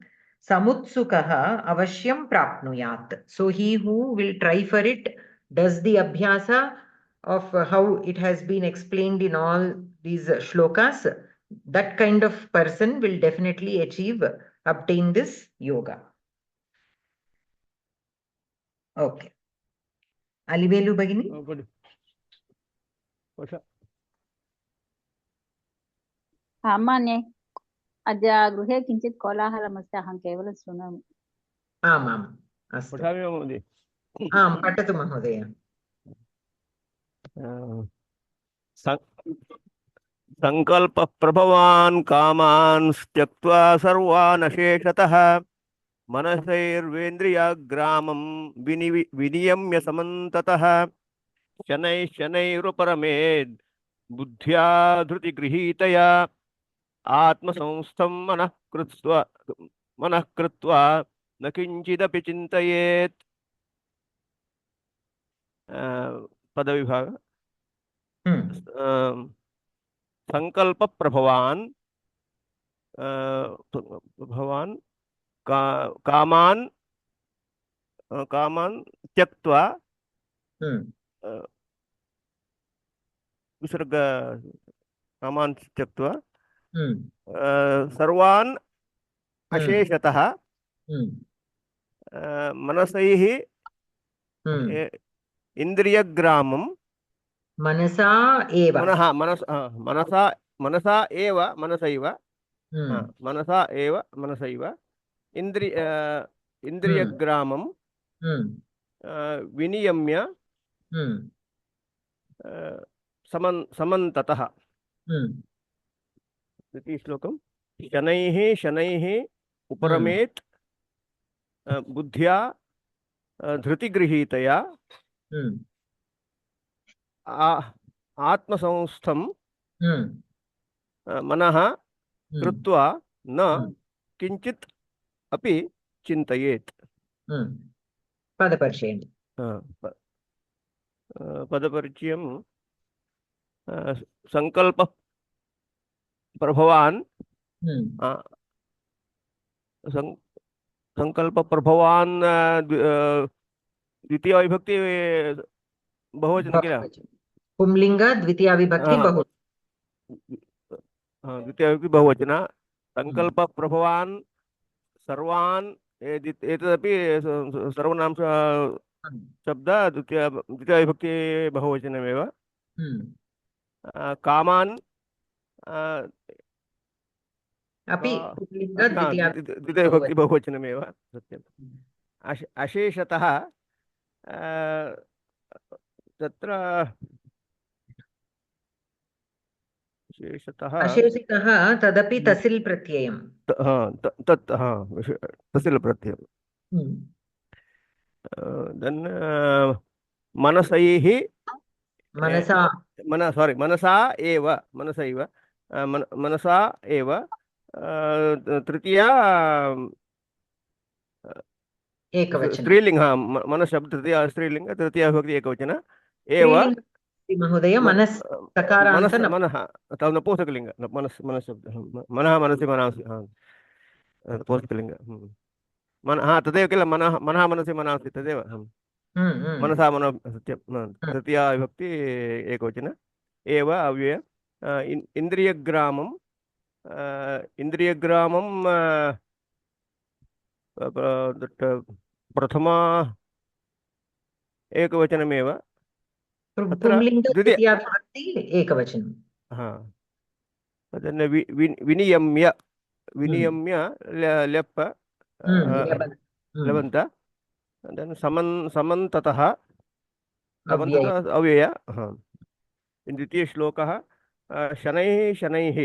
Speaker 1: samutsukaha avashyam prapnuyat. So he who will try for it, does the abhyasa of how it has been explained in all these shlokas, that kind of person will definitely obtain this yoga. Okay, Alivelu Bagini.
Speaker 4: सामान्य अद्य गृहे किञ्चित् कोलाहलमस्ति, अहं केवलं शृणोमि.
Speaker 1: आमाम् अस्तु, आं पठतु महोदय.
Speaker 5: संकल्पप्रभवान् कामान् त्यक्त्वा सर्वान् अशेषतः मनसैर्वेन्द्रियाग्रामं विनियम्य समन्ततः शनैरुपरमेद् बुद्ध्या धृतिगृहीतया आत्मसंस्थं मनः कृत्वा न किञ्चिदपि चिन्तयेत्. पदविभाग संकल्प प्रभवान् कामान् त्यक्त्वा विसर्ग कामान् त्यक्त्वा सर्वान् अशेषतः मनसैः इन्द्रियग्रामं
Speaker 1: मनसा एव
Speaker 5: मनसा मनसा एव मनसैव मनसा एव मनसैव इन्द्रियग्रामं विनियम्य समन्ततः। द्वितीयश्लोकं शनैः शनैः उपरमेत् बुद्ध्या धृतिगृहीतया आत्मसंस्थं मनः कृत्वा न किंचित् अपि चिन्तयेत्।
Speaker 1: पदपरिचयम्।
Speaker 5: पदपरिचयं संकल्प प्रभवान् संकल्प प्रभवान् द्वितीय विभक्ति बहुवचन किल?
Speaker 1: पुंलिंग द्वितीया विभक्ति बहु
Speaker 5: द्वितीय विभक्ति बहुवचन। संकल्प प्रभवान् सर्वान् एतदपि सर्वनाम शब्द द्वितीय विभक्ति बहुवचनमेव। कामान्
Speaker 1: अपि
Speaker 5: द्वितीय विभक्ति बहुवचनमेव सत्यम्। अशेषतः तत्र
Speaker 1: अशेषितः तदपि तसिल् प्रत्ययम्।
Speaker 5: तत् तसिल् प्रत्ययम्। देन् मनसैः मनसा एव मनसैव मनसा एव तृतीया
Speaker 1: एकवचन
Speaker 5: स्त्रीलिंग मनशब्द तृतीया स्त्रीलिंग तृतीया विभक्ति एकवचन एव
Speaker 1: महोदय मनस् सकारान्त
Speaker 5: मनः तव नपुंसकलिंग मनशब्द मनः मनसि मनांसि नपुंसकलिंग मनः तदेव किल मनः मनसि मनांसि तदेव मनसा मनो सत्यं तृतीया विभक्ति एकवचन एव अव्यय। इन्द्रियग्रामं प्रथमा एकवचनमेव
Speaker 1: द्वितीया विभक्ति एकवचनं।
Speaker 5: विनियम्य विनियम्य लेप् लवन्त समन्ततः अव्यय। द्वितीयश्लोकः शनैः शनैः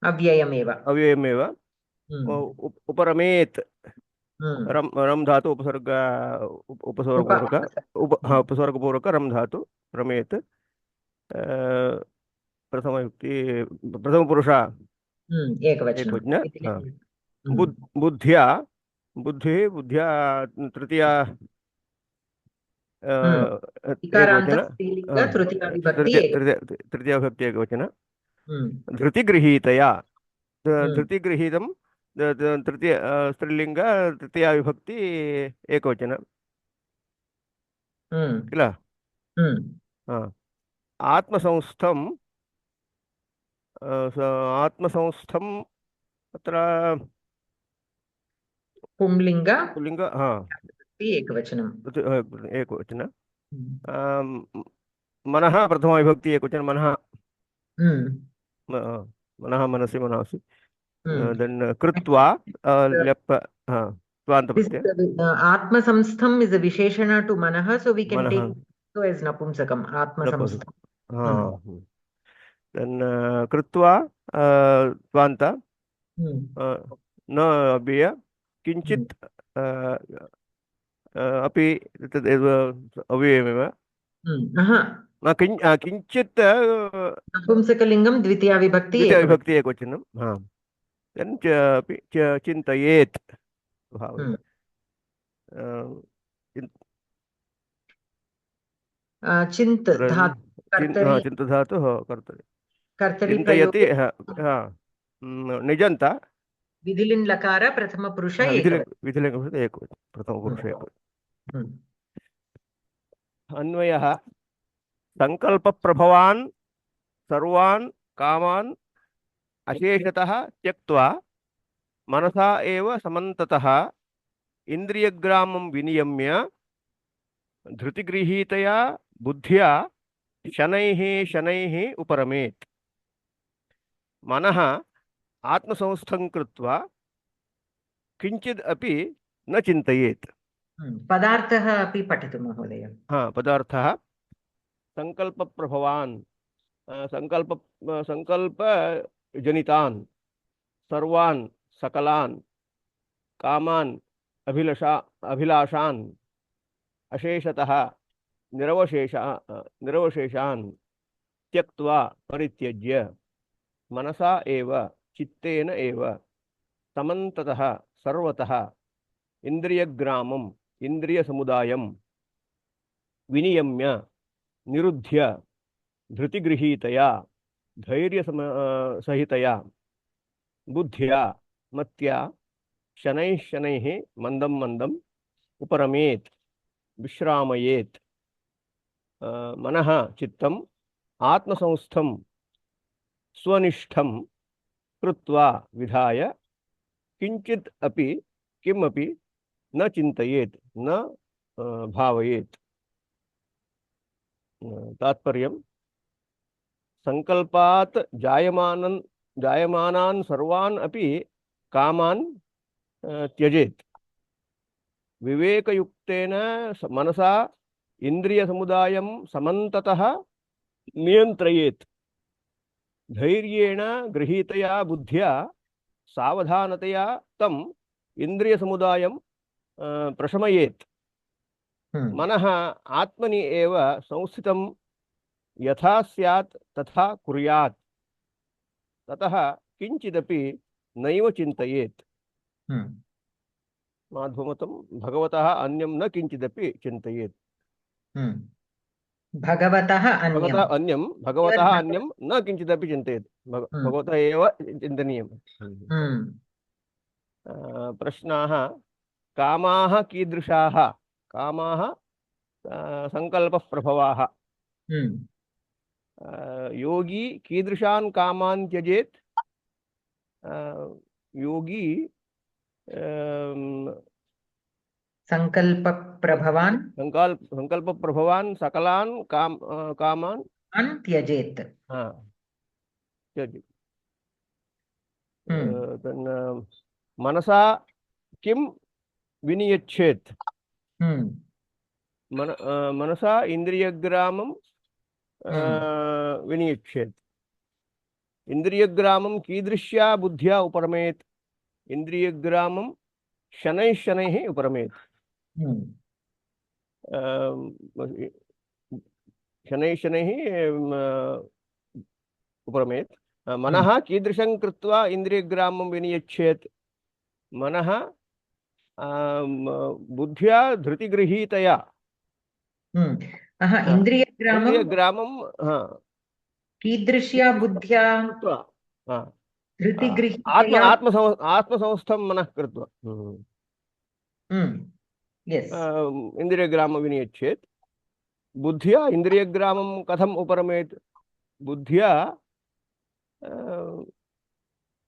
Speaker 5: अव्ययमेव उपरमेत् रम धातु उपसर्गपूर्वक रम धातु रमेत् प्रथम युक्ति प्रथम पुरुष एकवचन। बुद्ध्या बुद्ध्या तृतीया एकवचन तृतीया विभक्ति एकवचन। धृतिगृहीतया धृतिगृहीतं तृतीय स्त्रीलिंग तृतीया विभक्ति एकवचन किल? आत्मसंस्थं अत्र पुंलिंग एकवचन। मनः प्रथमा विभक्ति एकवचन मनः मनः मनसि मनांसि। then कृत्वा लेप्
Speaker 1: Atmasamstham is a visheshana to manah, so we can take so as napumsakam atmasamstham.
Speaker 5: then कृत्वा त्वान्त न अव्यय किंचित् अपि तदेव अव्ययमेव। किंचित्
Speaker 1: नपुंसकलिंगं द्वितीया विभक्ति
Speaker 5: एकवचनं। then चिन्तयेत्
Speaker 1: चिन्त
Speaker 5: धातुः कर्तरि चिन्तयति निजन्त
Speaker 1: विधिलिन् लकार प्रथम पुरुष
Speaker 5: विधिलिङ्ग एकवचन प्रथम पुरुष एकवचन। अन्वयः संकल्प प्रभवान् सर्वान् कामान् अशेषतः त्यक्त्वा मनसा एव समन्ततः इन्द्रियग्रामं विनियम्य धृतिगृहीतया बुद्ध्या शनैः शनैः उपरमेत् मनः आत्मसंस्थं कृत्वा किञ्चिद् अपि न चिन्तयेत्।
Speaker 1: पदार्थः अपि पठतु महोदय।
Speaker 5: पदार्थः संकल्पप्रभवान् संकल्पजनितान् सर्वान् सकलान् कामान् अभिलाषान् अशेषतः निरवशेषान् त्यक्त्वा परित्यज्य मनसा एव चित्तेन एव समन्ततः सर्वतः इन्द्रियग्रामम् इन्द्रियसमुदायं विनियम्य निरुध्य धृतिगृहीतया धैर्यसहितया बुद्ध्या मत्या शनैः शनैः मन्दं मन्दम् उपरमेत् विश्रामयेत् मनः चित्तम् आत्मसंस्थं स्वनिष्ठं कृत्वा विधाय किंचित् अपि किमपि न चिन्तयेत् न भावयेत्। तात्पर्यं संकल्पात् जायमानान् सर्वान् अपि कामान् त्यजेत् विवेकयुक्तेन मनसा इन्द्रियसमुदायं समन्ततः नियन्त्रयेत् धैर्येण गृहीतया बुद्ध्या सावधानतया तम् इन्द्रियसमुदायं प्रशमयेत् मनः आत्मनि एव संस्थितं यथा स्यात् तथा कुर्यात् ततः किंचिदपि नैव चिन्तयेत्। माध्वमतं भगवतः अन्यं न किंचिदपि चिन्तयेत्।
Speaker 1: भगवतः अन्यं
Speaker 5: न किंचिदपि चिन्तयेत्। भगवतः एव चिन्तनीयम्। प्रश्नाः कामाः कीदृशाः? कामाः संकल्पप्रभवाः। योगी कीदृशान् कामान् त्यजेत्? योगी संकल्पप्रभवान् सकलान् कामान्
Speaker 1: त्यजेत्।
Speaker 5: त्यजेत्। मनसा किं विनियच्छेत्? मनसा इन्द्रियग्रामं विनियच्छेत्। इन्द्रियग्रामं कीदृश्या बुद्ध्या उपरमेत्? इन्द्रियग्रामं शनैः शनैः उपरमेत्। शनैः शनैः उपरमेत्। मनः कीदृशं कृत्वा इन्द्रियग्रामं विनियच्छेत्? मनः बुद्ध्या धृतिगृहीतया इन्द्रियग्रामं
Speaker 1: कीदृश्या बुद्ध्या धृतिगृहीतया
Speaker 5: आत्मसंस्थं मनः कृत्वा इन्द्रियग्रामं विनियच्छेत्। बुद्ध्या इन्द्रियग्रामं कथम् उपरमेत्? बुद्ध्या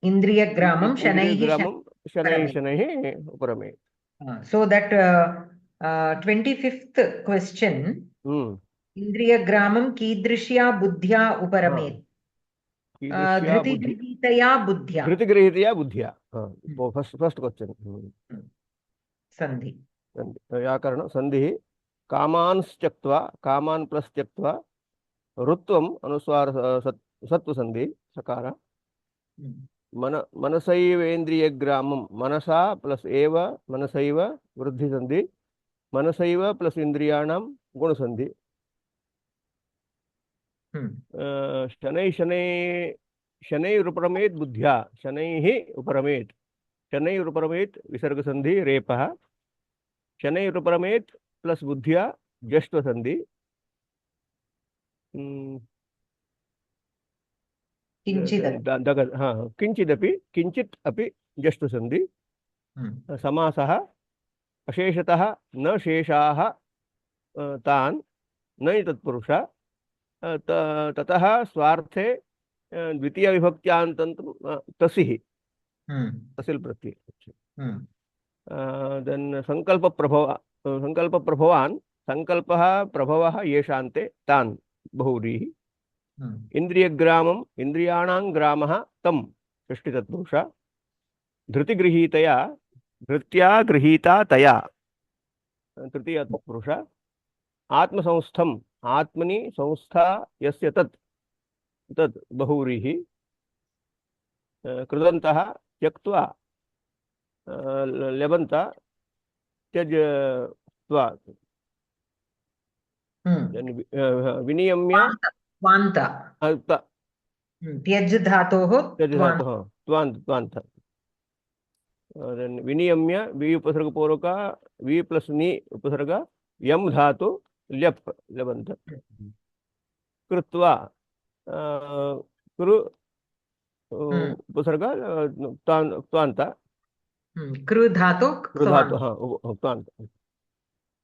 Speaker 1: इन्द्रियग्रामं शनैः
Speaker 5: शनैः उपरमेत्।
Speaker 1: So that 25th question, इन्द्रियग्रामं कीदृश्या बुद्ध्या उपरमेत्? धृतिगृहीतया बुद्ध्या।
Speaker 5: First question.
Speaker 1: संधि
Speaker 5: व्याकरण संधि कामान् त्यक्त्वा कामान् प्लस त्यक्त्वा ऋत्वम् अनुस्वार सत्व संधि सकार मनसैवेन्द्रियग्रामं मनसा प्लस एव मनसैव वृद्धि संधि मनसैव प्लस इंद्रियाणां गुण संधि शनैः शनैः उपरमेत् बुद्ध्या शनैः उपरमेत् शनैः उपरमेत् विसर्ग संधि रेपः शनैः उपरमेत् प्लस बुद्ध्या जष्ट संधि किंचित् अपि जष्ट संधि समासः अशेषतः न शेषाः तान् न तत्पुरुष ततः स्वार्थे द्वितीय विभक्त्यान्तं तसिः तसिल प्रत्यय देन् संकल्पप्रभवान् संकल्पः प्रभवः येषान्ते तान् बहुव्रीहि इन्द्रियग्रामम् इन्द्रियाणां ग्रामः तं षष्टितत्पुरुष धृतिगृहीतया धृत्या गृहीता तया तृतीयतत्पुरुष आत्मसंस्थम् आत्मनि संस्था यस्य तत् तत् बहुव्रीहि कृदन्तः त्यक्त्वा लबन्त त्यज्त्वा विनियम्य
Speaker 1: त्वान्त त्यज धातोः
Speaker 5: त्वान्त विनियम्य वि उपसर्गपूर्वक वि प्लस नि उपसर्ग यम धातु ल्यप लबन्त कृत्वा कृ उपसर्ग त्वान्त
Speaker 1: कृ धातु
Speaker 5: हाँ त्वान्त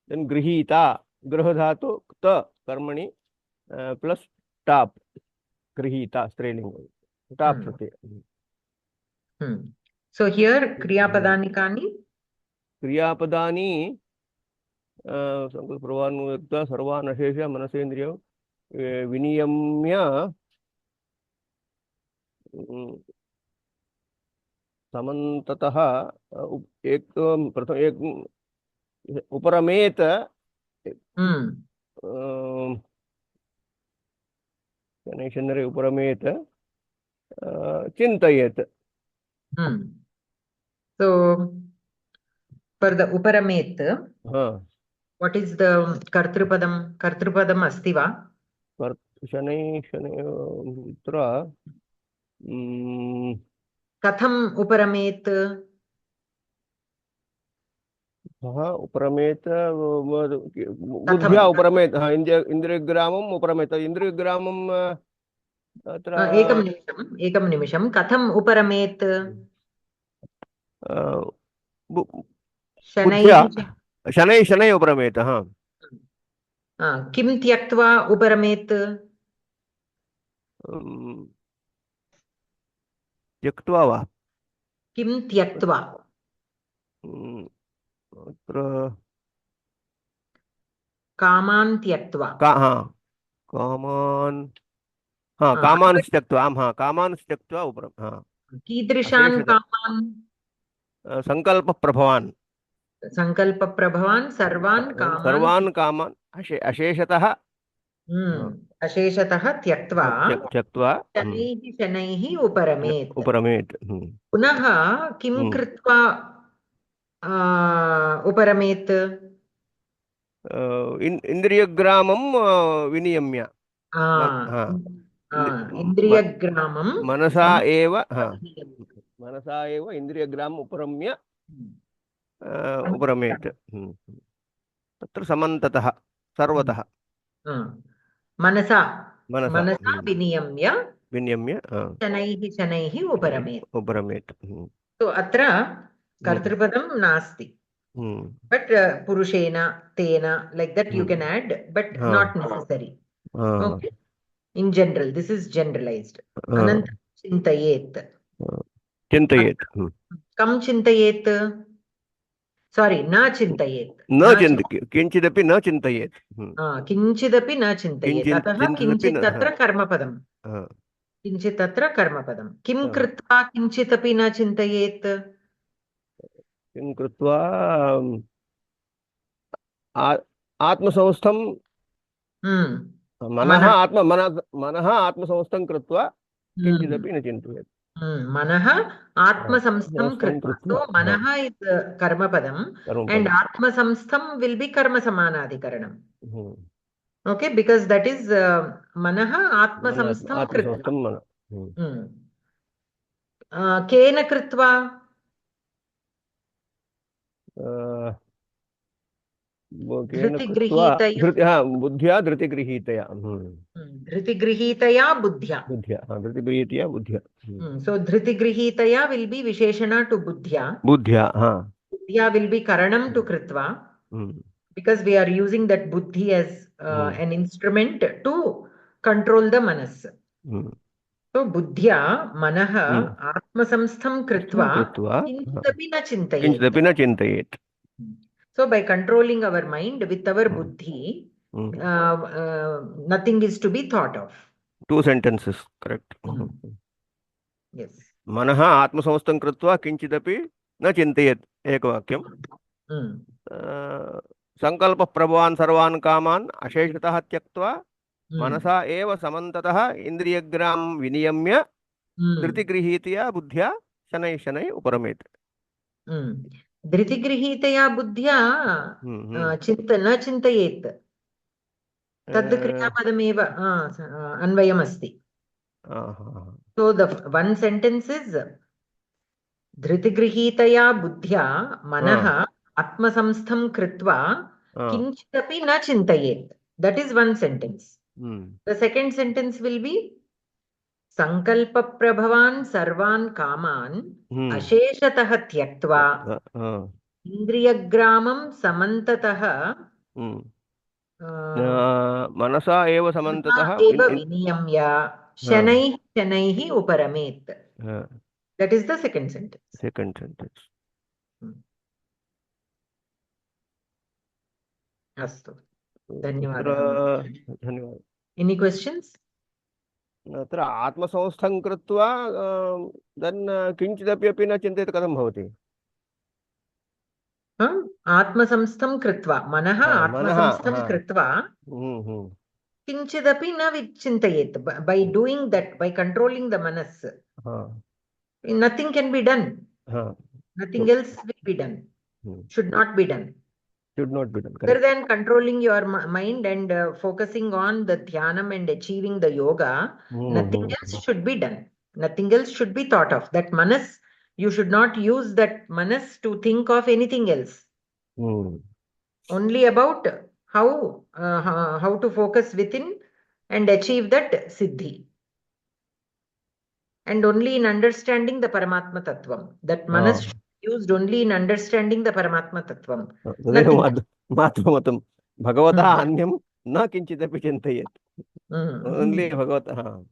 Speaker 5: देन गृहीता गृह धातु त कर्मणि प्लस टाप गृहीता स्त्रीलिंग टाप प्रत्यय
Speaker 1: So here क्रियापदानि कानि
Speaker 5: क्रियापदानि संकल्पप्रभावान् सर्वान् अशेष मनसेन्द्रियं विनियम्य समन्ततः एक प्रथम एक उपरमेत शनैः उपरमेत चिन्तयेत
Speaker 1: so for the uparamet what is the kartrupadam asti va
Speaker 5: शनैः अत्र
Speaker 1: कथम उपरमेत
Speaker 5: उपरमेत बुद्ध्या उपरमेत इन्द्रियग्रामम् उपरमेत इन्द्रियग्रामम् अत्र
Speaker 1: एकं निमिषं कथम उपरमेत
Speaker 5: शनैः उपरमेत
Speaker 1: किं त्यक्त्वा उपरमेत
Speaker 5: त्यक्त्वा वा
Speaker 1: किं त्यक्त्वा
Speaker 5: अत्र
Speaker 1: कामान् त्यक्त्वा
Speaker 5: कामान् त्यक्त्वा कामान् त्यक्त्वा उपरम
Speaker 1: कीदृशान् कामान्
Speaker 5: संकल्पप्रभवान्
Speaker 1: सर्वान् कामान्
Speaker 5: अशेषतः
Speaker 1: त्यक्त्वा शनैः उपरमेत् पुनः किं कृत्वा उपरमेत्
Speaker 5: इन्द्रियग्रामं विनियम्य
Speaker 1: इन्द्रियग्रामं
Speaker 5: मनसा एव इन्द्रियग्रामम् उपरम्य उपरमेत् तत्र समन्ततः सर्वतः
Speaker 1: मनसा विनियम्य शनैः
Speaker 5: उपरमेत्
Speaker 1: तो अत्र कर्तृपदं नास्ति but purushena tena like that you can add but not necessary okay in general this is generalized ananta chintayet kam chintayet sorry na chintayet
Speaker 5: किंचिदपि न चिन्तयेत्
Speaker 1: किंचिदपि न चिन्तयेत् अतः किंचित् तत्र कर्मपदं किंचित् तत्र कर्मपदं किं कृत्वा किंचिदपि न चिन्तयेत्
Speaker 5: किं कृत्वा आत्मसंस्थं मनः आत्मसंस्थं कृत्वा किंचिदपि न चिन्तयेत्
Speaker 1: मनः आत्मसंस्थं कृत्वा so मनः is कर्मपदं and आत्मसंस्थं will be कर्मसमानाधिकरणं okay because that is मनः आत्मसंस्थं कृत्वा केन कृत्वा
Speaker 5: बुद्ध्या धृतिगृहीतया धृतिगृहीतया बुद्ध्या
Speaker 1: so धृतिगृहीतया will be visheshana to buddhya will be karanam to kritva because we are using that buddhi as an instrument to control the manas So buddhya manaha atmasamstham kritva
Speaker 5: कृत्वा
Speaker 1: kinchidapi na chintayet.
Speaker 5: किञ्चिदपि न चिन्तयेत्.
Speaker 1: So by controlling our mind with our buddhi, nothing is to be thought of.
Speaker 5: 2 sentences, correct.
Speaker 1: Yes.
Speaker 5: मनः आत्मसंस्थं कृत्वा किञ्चिदपि न चिन्तयेत्, एकवाक्यं. सङ्कल्पप्रभवान् सर्वान् कामान् अशेषतः त्यक्त्वा मनसा एव समन्ततः इन्द्रियग्रामं विनियम्य धृतिगृहीतया बुद्ध्या शनैः शनैः उपरमेत्.
Speaker 1: धृतिगृहीतया बुद्ध्या न चिन्तयेत्. तद् क्रियापदमेव अन्वयमस्ति. So the one sentence is धृतिगृहीतया बुद्ध्या मनः आत्मसंस्थं कृत्वा किञ्चिदपि न चिन्तयेत्. That is one sentence. The second sentence will be संकल्पप्रभवान् सर्वान् कामान् अशेषतः त्यक्त्वा इन्द्रियग्रामं समन्ततः
Speaker 5: मनसा एव समन्ततः
Speaker 1: विनियम्य शनैः शनैः उपरमेत्. That is the second sentence.
Speaker 5: Second sentence.
Speaker 1: अस्तु, धन्यवादः.
Speaker 5: धन्यवादः.
Speaker 1: Any questions?
Speaker 5: अत्र आत्मसंस्थं कृत्वा then किञ्चिदपि अपि न चिन्तयेत् कथं भवति?
Speaker 1: आत्मसंस्थं कृत्वा मनः आत्मसंस्थं कृत्वा किञ्चिदपि न विचिन्तयेत्. By doing that, by controlling the manas, nothing can be done. Nothing else will be done. Should not be done.
Speaker 5: Should not be done.
Speaker 1: Other than controlling your mind and focusing on the dhyanam and achieving the yoga, nothing else should be done. Nothing else should be thought of. That manas, you should not use that manas to think of anything else. Only about how to focus within and achieve that siddhi. And only in understanding the Paramatma Tattvam. That manas should be used only in understanding the Paramatma Tattvam.
Speaker 5: मातृमतं भगवतः अन्यं न किञ्चिदपि चिन्तयेत्. Only भगवतः.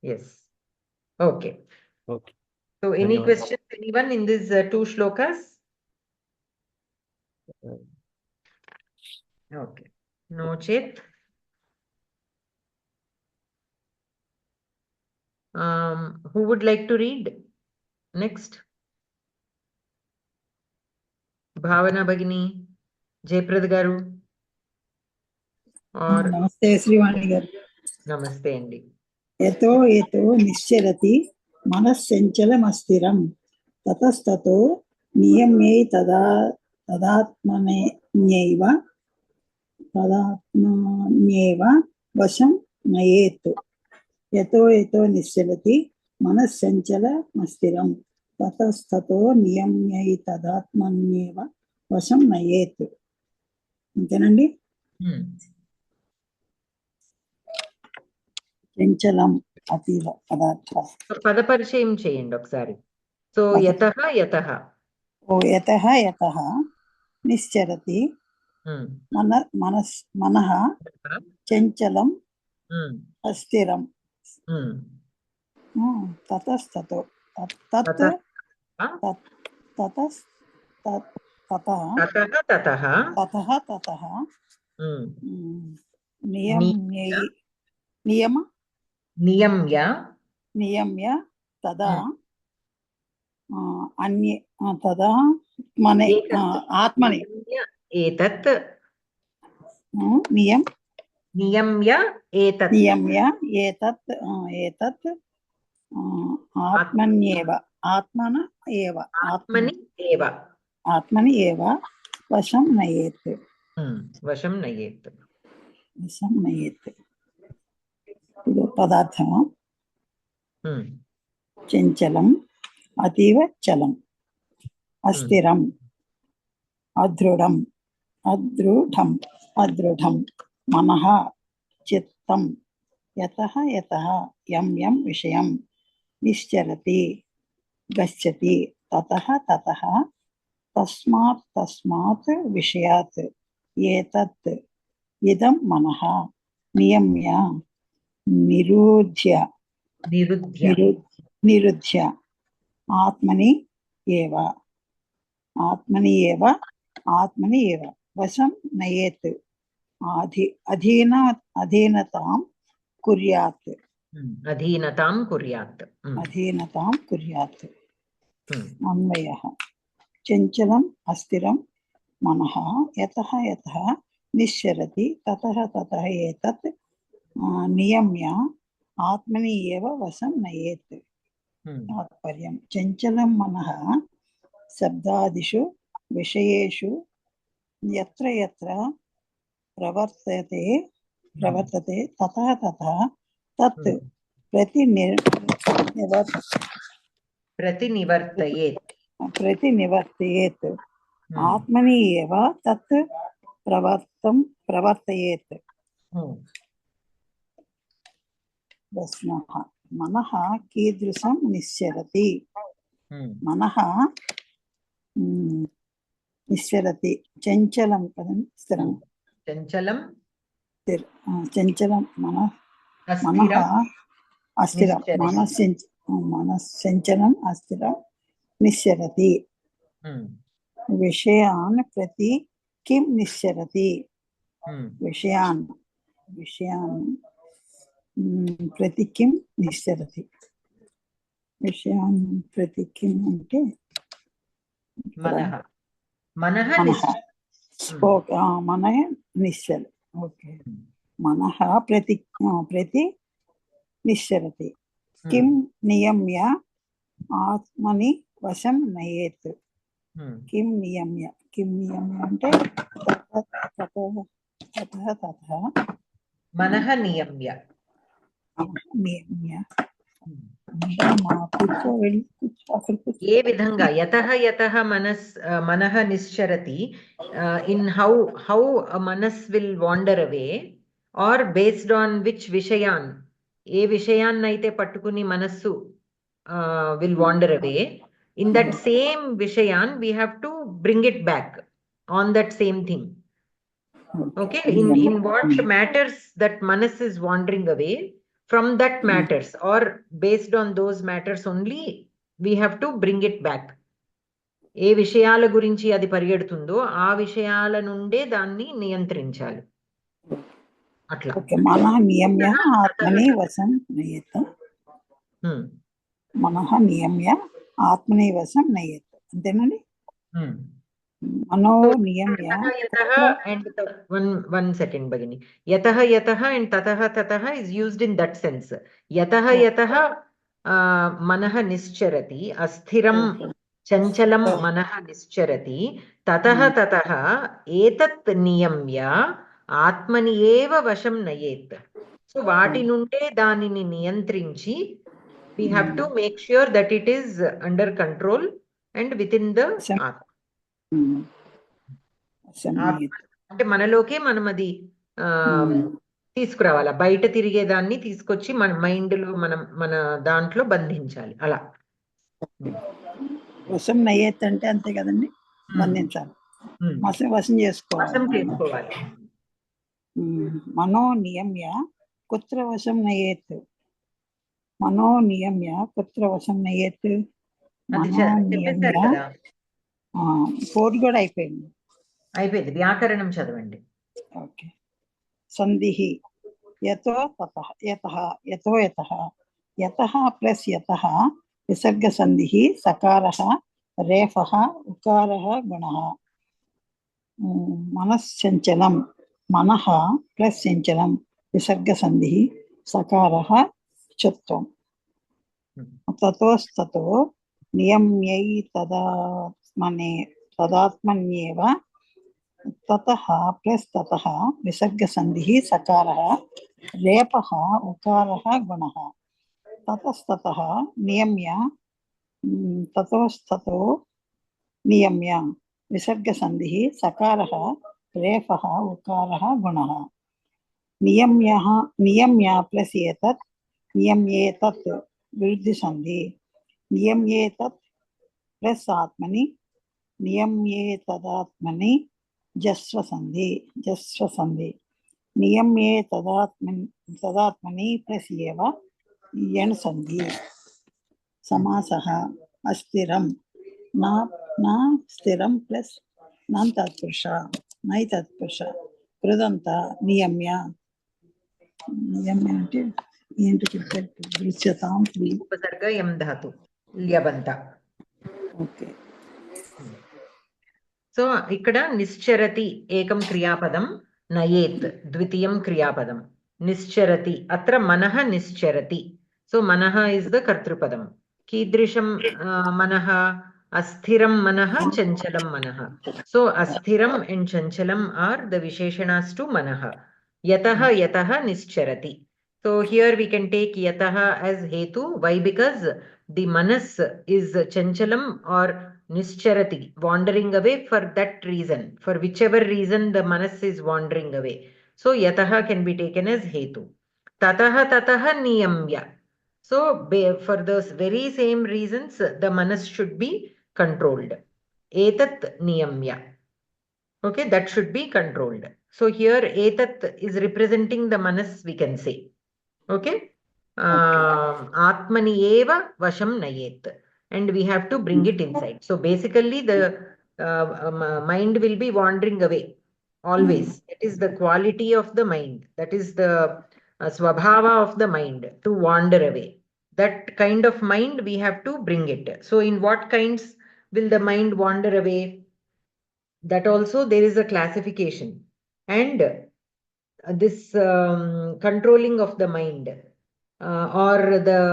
Speaker 1: Yes. Okay.
Speaker 5: Okay.
Speaker 1: So any questions, anyone in these two shlokas? Okay. No chet. Who would like to read next? Bhavana Bhagini, Jayprad Garu, or
Speaker 6: Namaste Sri Vani garu.
Speaker 1: Namaste Andi.
Speaker 6: Eto nisyarati manassanchalamasstiram tatastato niyamye tadatmaneyva vasam nayetu. Eto nisyarati manassanchalamasstiram tatastato niyamye tadatmaneyva vasam nayetu. అంతేనండి. చంచలం అతీవ పదార్థ.
Speaker 1: పదపరిచయం చేయండి ఒకసారి. So యతః యతః.
Speaker 6: యతః యతః నిశ్చరతి మనః చంచలం అస్థిరం తతస్తతో తతః నియమ్య తదా అన్య తదా మనే ఆత్మని
Speaker 1: ఏతత్
Speaker 6: నియమ్య ఏతత్ ఆత్మన్యేవ ఆత్మని ఏవ వశం నయేత్. ఇది పదార్థము. చంచలం అతీవ చలం అస్థిరం అదృఢం మనః చిత్తం యతః యం విషయం నిశ్చరతి గచ్చతి తతః తస్మాత్ విషయాత్ ఏతత్ ఇదం మనః నియమ్య निरुध्य
Speaker 1: निरुध्य
Speaker 6: निरुध्य आत्मनि एव वशं नयेत् अधीनतां कुर्यात्
Speaker 1: अधीनतां कुर्यात्
Speaker 6: अन्वयः चञ्चलम् अस्थिरं मनः यतः यतः निश्चरति ततः ततः एतत् नियम्य आत्मनि एव वशं नयेत् तात्पर्यं चञ्चलं मनः शब्दादिषु विषयेषु यत्र यत्र प्रवर्तते ततः ततः तत् प्रतिनिवर्तयेत् आत्मनि एव तत् प्रवर्तयेत् प्रश्नः मनः कीदृशं निश्चरति मनः निश्चरति चञ्चलं पदं स्थिरं चञ्चलं मनः अस्थिरं मनश्चञ्चलम् अस्थिरं निश्चरति विषयान् प्रति किं निश्चरति विषयान् प्रति किं निश्चरति विषयान् प्रति किम् అంటే
Speaker 1: मनः
Speaker 6: निश्चल ओके मनः प्रति निश्चरति किं नियम्य आत्मनि वशं नयेत् किं नियम्य అంటే ततः
Speaker 1: मनः नियम्य ఏ విధంగా యతః యతః మనః నిశ్చరతి in how manas will wander away or based on which విషయాన్ ఏ విషయాన్నైతే పట్టుకుని మనస్సు will wander away in that same vishayan we have to bring it back on that same thing. Okay, in what matters that manas is wandering away from that matters or based on those matters only we have to bring it back. ఏ విషయాల గురించి అది పరిగెడుతుందో ఆ విషయాల నుండే దాన్ని నియంత్రించాలి అట్లా.
Speaker 6: మనః నియమ్య ఆత్మని వశం నయేత్ మనః నియమ్య ఆత్మని వశం నయేత్ అంతేనండి. మనో నియమ్య
Speaker 1: and one second bagini yatah yatah and tatah tatah is used in that sense. Yatah yatah manah nischarati asthiram chanchalam manah nischarati tatah tatah etat niyamya atmani eva vasham nayet. So vaati nunde danini niyantrinchi we have to make sure that it is under control and within the atma. అంటే మనలోకే మనం అది తీసుకురావాలి, బయట తిరిగేదాన్ని తీసుకొచ్చి మన mind లో మన దాంట్లో బంధించాలి అలా.
Speaker 6: వశం నయ్యేత్ అంటే అంతే కదండి, బంధించాలి, వశం చేసుకోవాలి. మనో నియమ్య కుత్ర వశం నయ్యేత్, మనో నియమ్య కుత్ర వశం నయ్యేత్, ఫోర్త్ కూడా అయిపోయింది.
Speaker 1: వ్యాకరణం చదవండి.
Speaker 6: ఓకే. సంధిః యతో తతః యతః యతో యతః యతః ప్లస్ యతః విసర్గ సంధిః సకారః రేఫః ఉకారః గుణః. మనశ్చంచలం మనః ప్లస్ చంచలం విసర్గ సంధిః సకారః చుత్వం. తతోస్తతో నియమ్యై తదాత్మన్యేవ ततः प्लस ततः विसर्ग संधि सकारः रेपः उकारः गुणः. ततस्ततः नियम्य ततोस्ततो नियम्य विसर्ग संधि सकारः रेफः उकारः गुणः. नियम्य प्लस एतत् नियम्येतत् विरुद्ध संधि. नियम्येतत् प्लस आत्मनि नियम्येतदात्मनि जस्व संधि. नियम्ये तदात्मनि प्लस एव यण् सन्धि समासः अस्थिरं न स्थिरं प्लस नन् तत्पुरुष नै तत्पुरुष कृदन्त नियम्य అంటే ఏంటి చెప్పారు దృశ్యతాం
Speaker 1: ఉపసర్గ యం ధాతు ల్యబంత.
Speaker 6: ఓకే.
Speaker 1: సో ఇక్కడ నిశ్చరతి ఏకం క్రియాపదం, నయేత్ ద్వితీయం క్రియాపదం. నిశ్చరతి అత్ర మనః నిశ్చరతి. సో మనః ఇస్ ద కర్తృపదం. కీదృశం మనః? అస్థిరం మనః, చంచలం మనః. సో అస్థిరం అండ్ చంచలం ఆర్ ద విశేషణాస్ టు మనః. యతః యతః నిశ్చరతి. So here we can take yataha as hetu. Why? Because the manas is chanchalam or nischarati, wandering away for that reason, for whichever reason the manas is wandering away. So yataha can be taken as hetu. Tataha niyamya. So for those very same reasons, the manas should be controlled. Etat niyamya. Okay, that should be controlled. So here etat is representing the manas, we can say. Okay. Atmani eva vasham nayet. And we have to bring it inside. So basically the mind will be wandering away always. It is the quality of the mind. That is the swabhava of the mind, to wander away. That kind of mind we have to bring it. So in what kinds will the mind wander away? That also there is a classification. And this controlling of the mind or the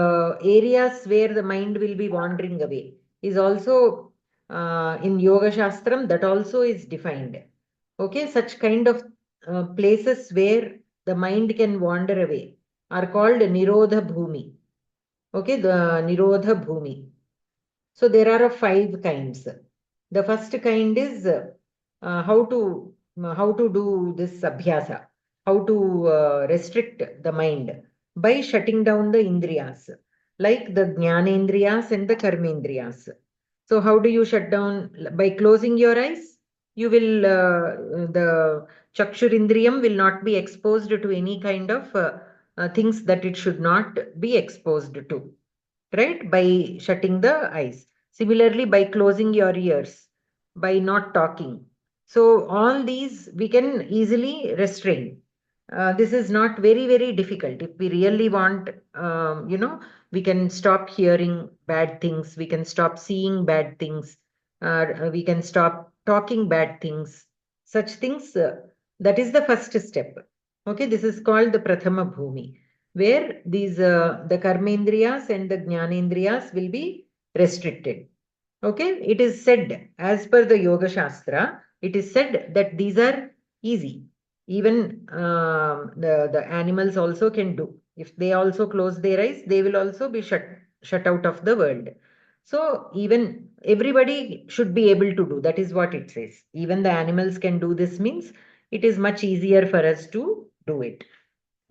Speaker 1: areas where the mind will be wandering away is also in Yoga Shastram, that also is defined. Okay, such kind of places where the mind can wander away are called Nirodha Bhumi. Okay, the Nirodha Bhumi. So there are 5 kinds. The first kind is how to do this abhyasa. How to restrict the mind by shutting down the indriyas, like the jnanendriyas and the karmendriyas. So how do you shut down? By closing your eyes, you will the chakshurindriyam will not be exposed to any kind of things that it should not be exposed to, right? By shutting the eyes. Similarly, by closing your ears, by not talking. So all these we can easily restrain. This is not very, very difficult. If we really want, we can stop hearing bad things. We can stop seeing bad things. We can stop talking bad things. Such things, that is the first step. Okay, this is called the Prathama Bhumi, where these the Karmendriyas and the Jnanendriyas will be restricted. Okay, it is said, as per the Yoga Shastra, it is said that these are easy. Even the animals also can do. If they also close their eyes, they will also be shut out of the world. So even everybody should be able to do. That is what it says. Even the animals can do this, means it is much easier for us to do it.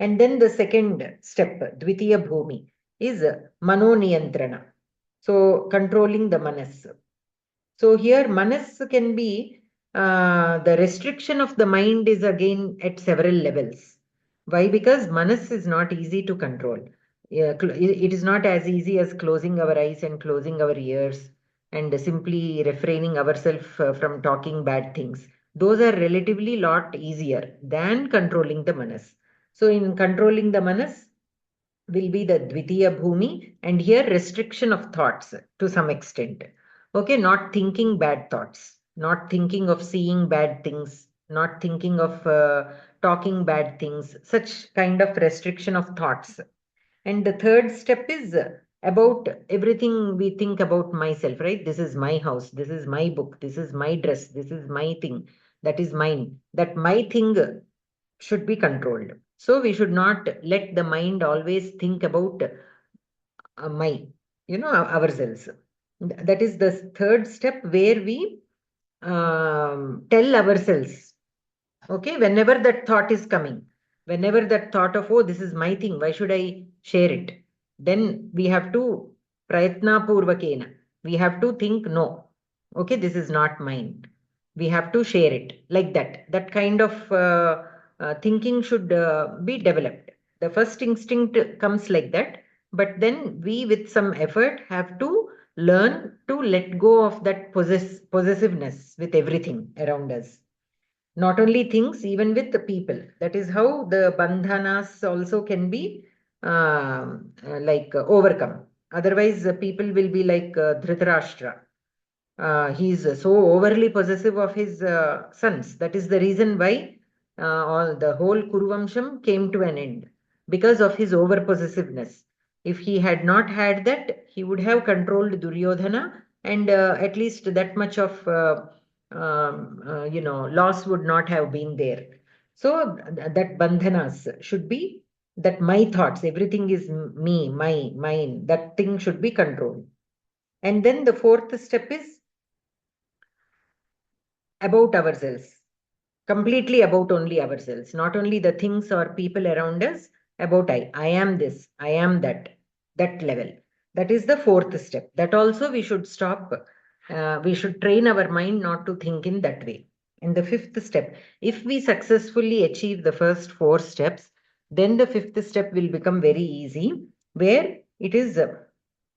Speaker 1: And then the second step, Dvitiya Bhumi, is Mano Niyantrana. So controlling the manas. So here manas can be the restriction of the mind is again at several levels. Why? Because manas is not easy to control. It is not as easy as closing our eyes and closing our ears and simply refraining ourselves from talking bad things. Those are relatively lot easier than controlling the manas. So in controlling the manas will be the Dvitiya Bhumi, and here restriction of thoughts to some extent. Okay, not thinking bad thoughts, not thinking of seeing bad things, not thinking of talking bad things, such kind of restriction of thoughts. And the third step is about everything we think about myself, right? This is my house, this is my book, this is my dress, this is my thing, that is mine. That my thing should be controlled. So we should not let the mind always think about ourselves. That is the third step, where we tell ourselves, okay, whenever that thought is coming, whenever that thought of, oh, this is my thing, why should I share it? Then we have to prayatna purvakena, we have to think, no, okay, this is not mine, we have to share it, like that kind of thinking should be developed. The first instinct comes like that, but then we with some effort have to learn to let go of that possessiveness with everything around us. Not only things, even with the people. That is how the bandhanas also can be overcome. Otherwise, people will be like Dhritarashtra. He is so overly possessive of his sons. That is the reason why all the whole Kuruvamsham came to an end, because of his over possessiveness. If he had not had that, he would have controlled Duryodhana, and at least that much of loss would not have been there. So that bandhanas should be that my thoughts, everything is me, mine. That thing should be controlled. And then the fourth step is about ourselves, completely about only ourselves, not only the things or people around us, about I am this, I am that level. That is the fourth step. That also we should stop. We should train our mind not to think in that way. And the fifth step, if we successfully achieve the first four steps, then the fifth step will become very easy, where it is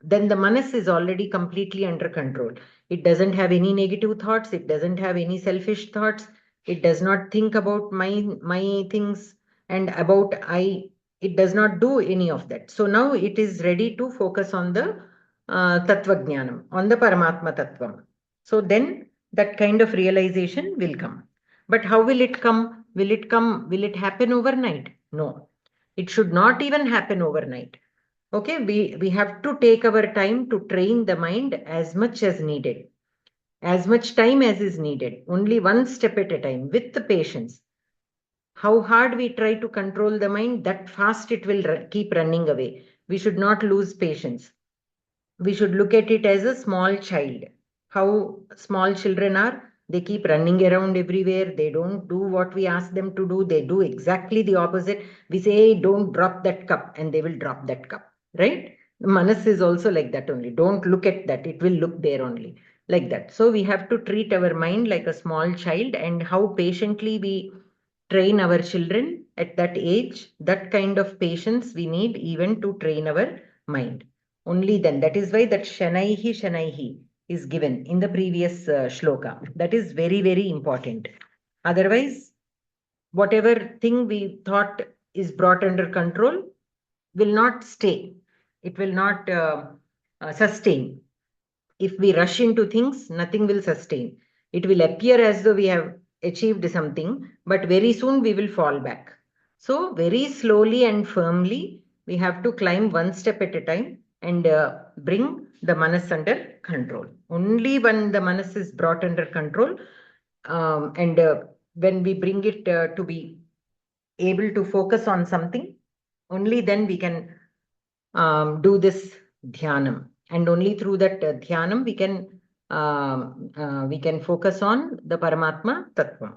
Speaker 1: then the manas is already completely under control. It doesn't have any negative thoughts. It doesn't have any selfish thoughts. It does not think about my things and about I. It does not do any of that. So now it is ready to focus on the Tattva Jnanam, on the Paramatma Tattvam. So then that kind of realization will come. But how will it come? Will it come? Will it happen overnight? No. It should not even happen overnight. Okay, we have to take our time to train the mind as much as needed, as much time as is needed, only one step at a time with the patience. How hard we try to control the mind, that fast it will keep running away. We should not lose patience. We should look at it as a small child. How small children are, they keep running around everywhere. They don't do what we ask them to do. They do exactly the opposite. We say, hey, don't drop that cup, and they will drop that cup, right? Manas is also like that only. Don't look at that. It will look there only, like that. So we have to treat our mind like a small child, and how patiently we train our children at that age, that kind of patience we need even to train our mind. Only then. That is why that Shanaihi is given in the previous shloka. That is very, very important. Otherwise, whatever thing we thought is brought under control will not stay. It will not sustain. If we rush into things, nothing will sustain. It will appear as though we have achieved something, but very soon we will fall back. So very slowly and firmly, we have to climb one step at a time and bring the manas under control. Only when the manas is brought under control, and when we bring it to be able to focus on something, only then we can do this dhyanam, and only through that dhyanam we can focus on the Paramatma Tattva.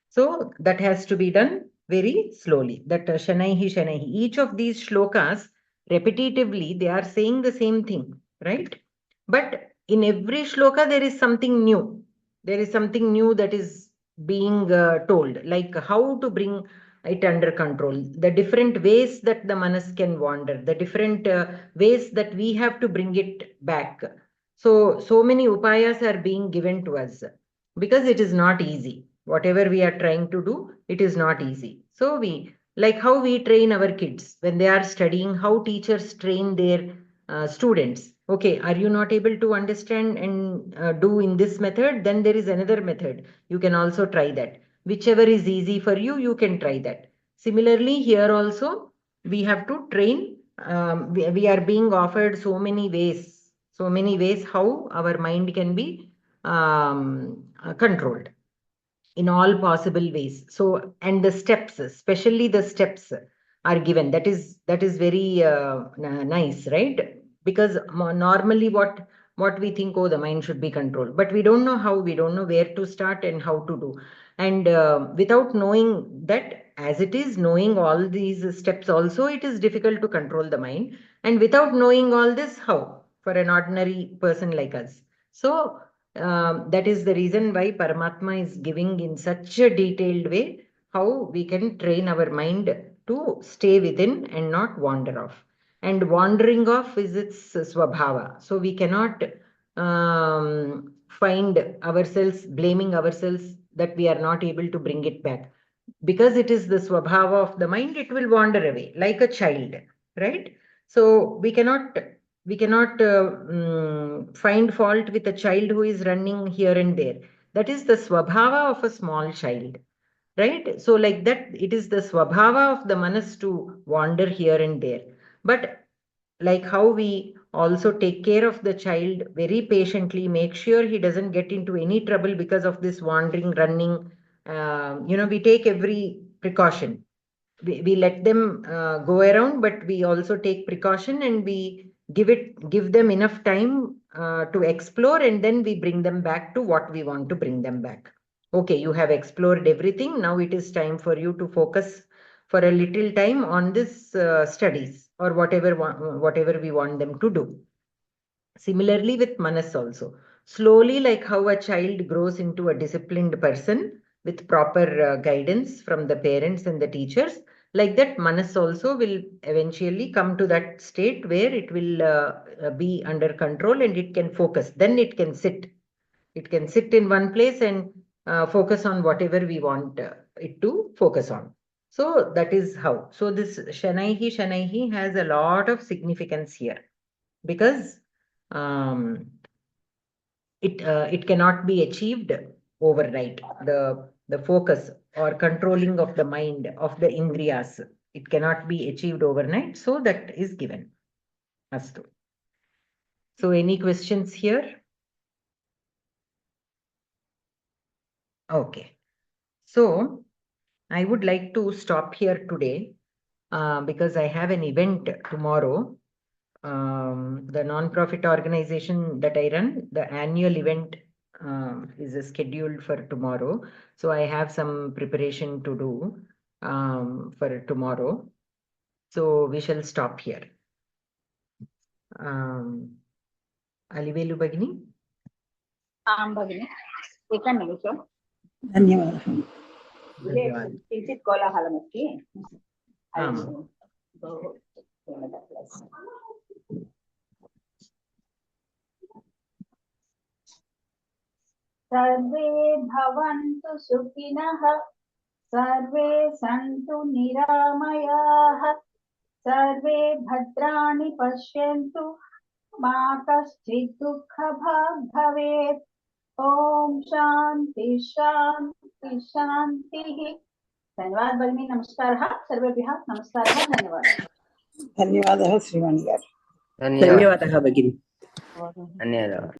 Speaker 1: So that has to be done very slowly. That Shanaihi. Each of these shlokas, repetitively, they are saying the same thing, right? But in every shloka, there is something new. There is something new that is being told, like how to bring it under control, the different ways that the manas can wander, the different ways that we have to bring it back. So many upayas are being given to us, because it is not easy. Whatever we are trying to do, it is not easy. So like how we train our kids when they are studying, how teachers train their students. Okay, are you not able to understand and do in this method? Then there is another method. You can also try that. Whichever is easy for you, you can try that. Similarly, here also, we have to train. We are being offered so many ways how our mind can be controlled in all possible ways. So, and the steps, especially the steps are given. That is very nice, right? Because normally what we think, oh, the mind should be controlled, but we don't know how, we don't know where to start and how to do. And without knowing that, as it is, knowing all these steps also, it is difficult to control the mind. And without knowing all this, how? For an ordinary person like us. So that is the reason why Paramatma is giving in such a detailed way how we can train our mind to stay within and not wander off. And wandering off is its swabhava. So we cannot find ourselves, blaming ourselves that we are not able to bring it back. Because it is the swabhava of the mind, it will wander away like a child, right? So we cannot find fault with a child who is running here and there. That is the swabhava of a small child, right? So like that, it is the swabhava of the manas to wander here and there. But like how we also take care of the child very patiently, make sure he doesn't get into any trouble because of this wandering, running. We take every precaution. We let them go around, but we also take precaution, and we give them enough time to explore, and then we bring them back to what we want to bring them back. Okay, you have explored everything. Now it is time for you to focus for a little time on this studies or whatever we want them to do. Similarly with manas also. Slowly, like how a child grows into a disciplined person with proper guidance from the parents and the teachers, like that manas also will eventually come to that state where it will be under control and it can focus. Then it can sit. It can sit in one place and focus on whatever we want it to focus on. So that is how. So this Shanaihi has a lot of significance here, because it cannot be achieved overnight. The focus or controlling of the mind, of the indriyas, it cannot be achieved overnight. So that is given. Astu. So any questions here? Okay. So I would like to stop here today because I have an event tomorrow. The non-profit organization that I run, the annual event is scheduled for tomorrow. So I have some preparation to do for tomorrow. So we shall stop here. Alivelu Bagini?
Speaker 4: भगिनि एकं निमिषम्
Speaker 6: धन्यवादः।
Speaker 4: गृहे किञ्चित् कोलाहलमस्ति। सर्वे भवन्तु सुखिनः, सर्वे सन्तु निरामयाः, सर्वे भद्राणि पश्यन्तु, मा कश्चित् दुःखभाग् भवेत्। ओम शांति शांति शांतिः। धन्यवाद भगिनी, नमस्कारः सर्वेभ्यः। नमस्कारः, धन्यवादः।
Speaker 6: धन्यवादः श्रीवाणी गारु।
Speaker 3: धन्यवादः
Speaker 2: धन्यवादः भगिनी।
Speaker 3: धन्यवादः।